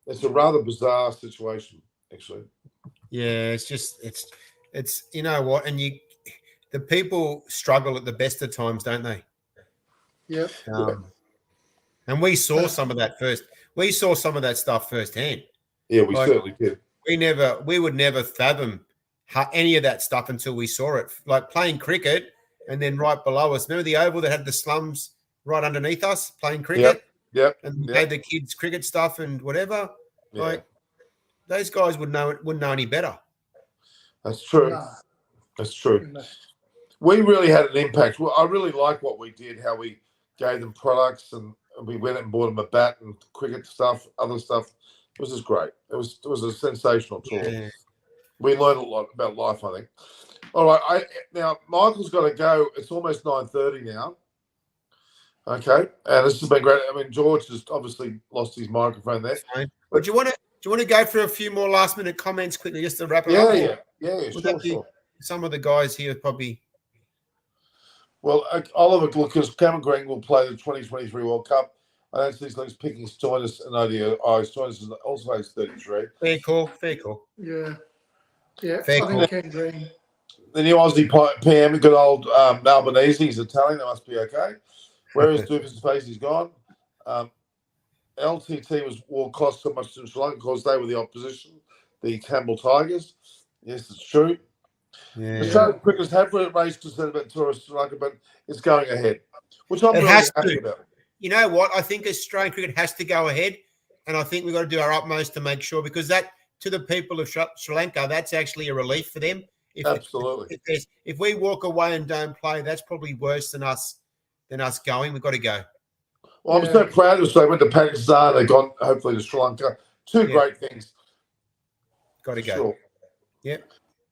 It's a rather bizarre situation, actually. Yeah, it's you know what, and the people struggle at the best of times, don't they? Yep. And we saw some of that first. We saw some of that stuff firsthand. Yeah, we certainly did. We would never fathom any of that stuff until we saw it. Like playing cricket, and then right below us. Remember the oval that had the slums right underneath us playing cricket? Yep. And we paid the kids cricket stuff and whatever. Yeah. Like those guys wouldn't know any better. That's true. No. That's true. We really had an impact. Well, I really like what we did, how we gave them products and we went and bought them a bat and cricket stuff, other stuff. It was just great. It was a sensational tour. Yeah. We learned a lot about life, I think. All right. Now, Michael's got to go. It's almost 9:30 now. Okay. And this has been great. I mean, George has obviously lost his microphone there. But do you want to go for a few more last minute comments quickly just to wrap it up? Yeah, sure. Some of the guys here probably. Well, Oliver, because Cameron Green will play the 2023 World Cup. I don't see these leagues picking Stoinis and ODI. Stoinis also has 33. Fair call. Yeah. Fair call. Ken Green. The new Aussie PM, good old Albanese. He's Italian. That must be okay. Whereas Doofus' face, he's gone. LTT will cost so much to Sri Lanka because they were the opposition, the Tamil Tigers. Yes, it's true. Yeah. The Australian cricketers have raised concern about tourist Sri Lanka, but it's going ahead, which I'm really happy about. You know what? I think Australian cricket has to go ahead, and I think we've got to do our utmost to make sure, because that, to the people of Sri Lanka, that's actually a relief for them. Absolutely. If we walk away and don't play, that's probably worse than us going. We've got to go. Well, I'm so proud of them. They went to Pakistan. They've gone, hopefully, to Sri Lanka. Two great things. Got to go. Sure. Yeah.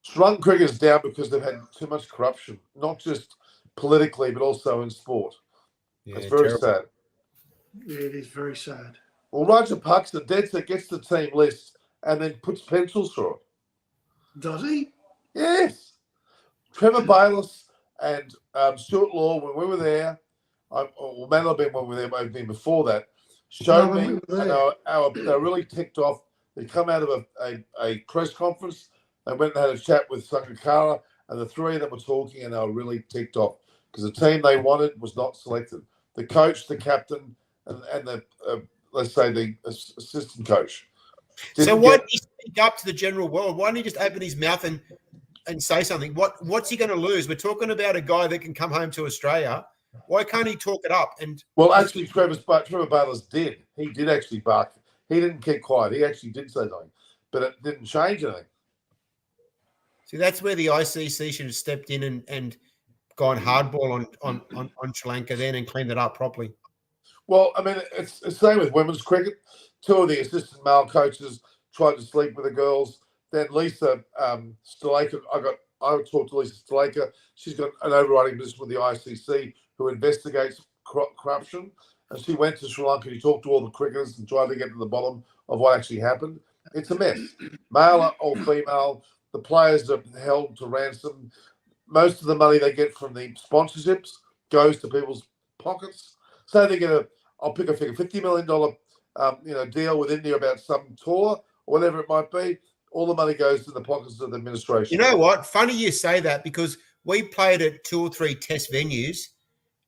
Sri Lankan cricket is down because they've had too much corruption, not just politically, but also in sport. Yeah, it's very sad. Yeah, it is very sad. Well, Rajapaksa, dead set, gets the team list and then puts pencils through it. Does he? Yes. Trevor Bayliss and Stuart Law, when we were there, or may not have been when we were there, may have been before that, showed me, and they were really ticked off. They come out of a press conference, they went and had a chat with Sangakkara, and the three of them were talking, and they were really ticked off because the team they wanted was not selected. The coach, the captain, and the let's say the assistant coach. So why didn't he speak up to the general world? Why didn't he just open his mouth and say something? What's he going to lose? We're talking about a guy that can come home to Australia. Why can't he talk it up? And well, actually, Trevor Bayliss did. He did actually bark. He didn't keep quiet. He actually did say something, but it didn't change anything. See, that's where the ICC should have stepped in and gone hardball on Sri Lanka then and cleaned it up properly. Well, I mean, it's the same with women's cricket. Two of the assistant male coaches tried to sleep with the girls. Then Lisa Sthalekar, I talked to Lisa Sthalekar. She's got an overriding position with the ICC who investigates corruption. And she went to Sri Lanka. She talked to all the cricketers and tried to get to the bottom of what actually happened. It's a mess. Male or female, the players are held to ransom. Most of the money they get from the sponsorships goes to people's pockets. So they get I'll pick a figure, $50 million deal with India about some tour or whatever it might be. all the money goes to the pockets of the administration. You know what? Funny you say that because we played at 2 or 3 test venues,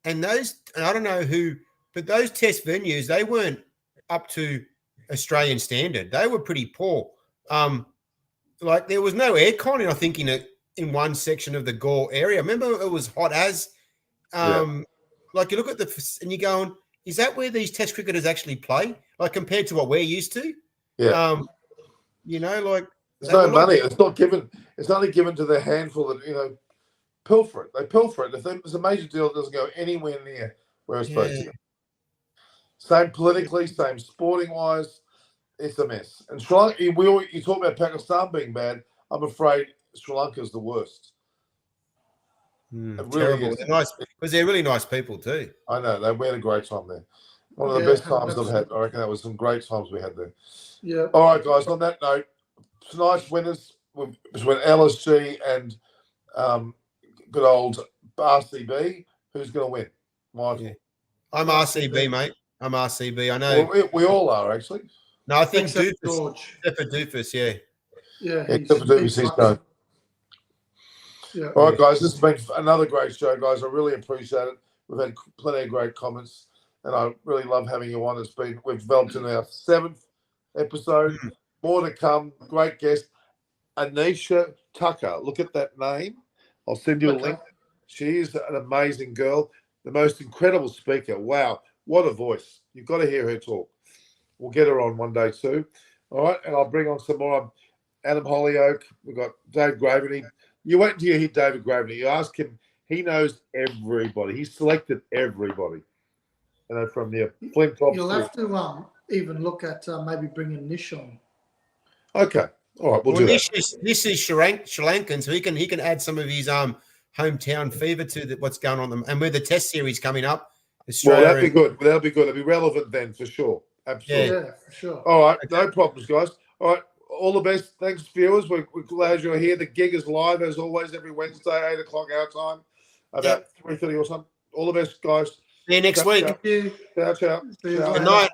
and I don't know who, but those test venues, they weren't up to Australian standard. They were pretty poor. Like there was no aircon, I think, in one section of the Gore area. Remember, it was hot as. Like you look at and you're going, is that where these test cricketers actually play? Like compared to what we're used to? Yeah. You know, like there's no money. It's not given. It's only given to the handful that pilfer it. They pilfer it. If there's a major deal, it doesn't go anywhere near where it's supposed to go. Same politically, same sporting wise. It's a mess. And Sri Lanka, you talk about Pakistan being bad. I'm afraid Sri Lanka is the worst. Terrible. They're nice because they're really nice people too. I know. We had a great time there. One of the best times I've had. I reckon that was some great times we had there. Yeah. All right, guys. On that note, tonight's winners between LSG and good old RCB. Who's going to win? Michael. Yeah. I'm RCB, mate. I'm RCB. I know. Well, we all are actually. No, I think Except Doofus. George. Except for Doofus, yeah. Yeah. Except for Doofus, he's done. Yeah. All right, guys. This has been another great show, guys. I really appreciate it. We've had plenty of great comments, and I really love having you on. We've developed in our 7th episode. More to come. Great guest, Anisha Tucker. Look at that name. I'll send you a link. She's an amazing girl, the most incredible speaker. Wow, what a voice. You've got to hear her talk. We'll get her on one day too. All right, and I'll bring on some more. Adam Hollyoak. We've got Dave Graveney. You wait until you hear David Graveney. You ask him. He knows everybody. He's selected everybody. From the Flint Top. You'll have to even look at maybe bringing Nish on. Okay. All right, we'll do Nish that. This is Sri Lankan, so he can add some of his hometown fever to what's going on. And with the Test series coming up, Australia. Well, that'd be good. That'll be good. It'll be relevant then for sure. Absolutely. Yeah, for sure. All right, no problems, guys. All right, all the best. Thanks, viewers. We're glad you're here. The gig is live as always every Wednesday, 8 o'clock our time, about 3:30 or something. All the best, guys. See you next week. Ciao, ciao. See you Ciao. later. Good night.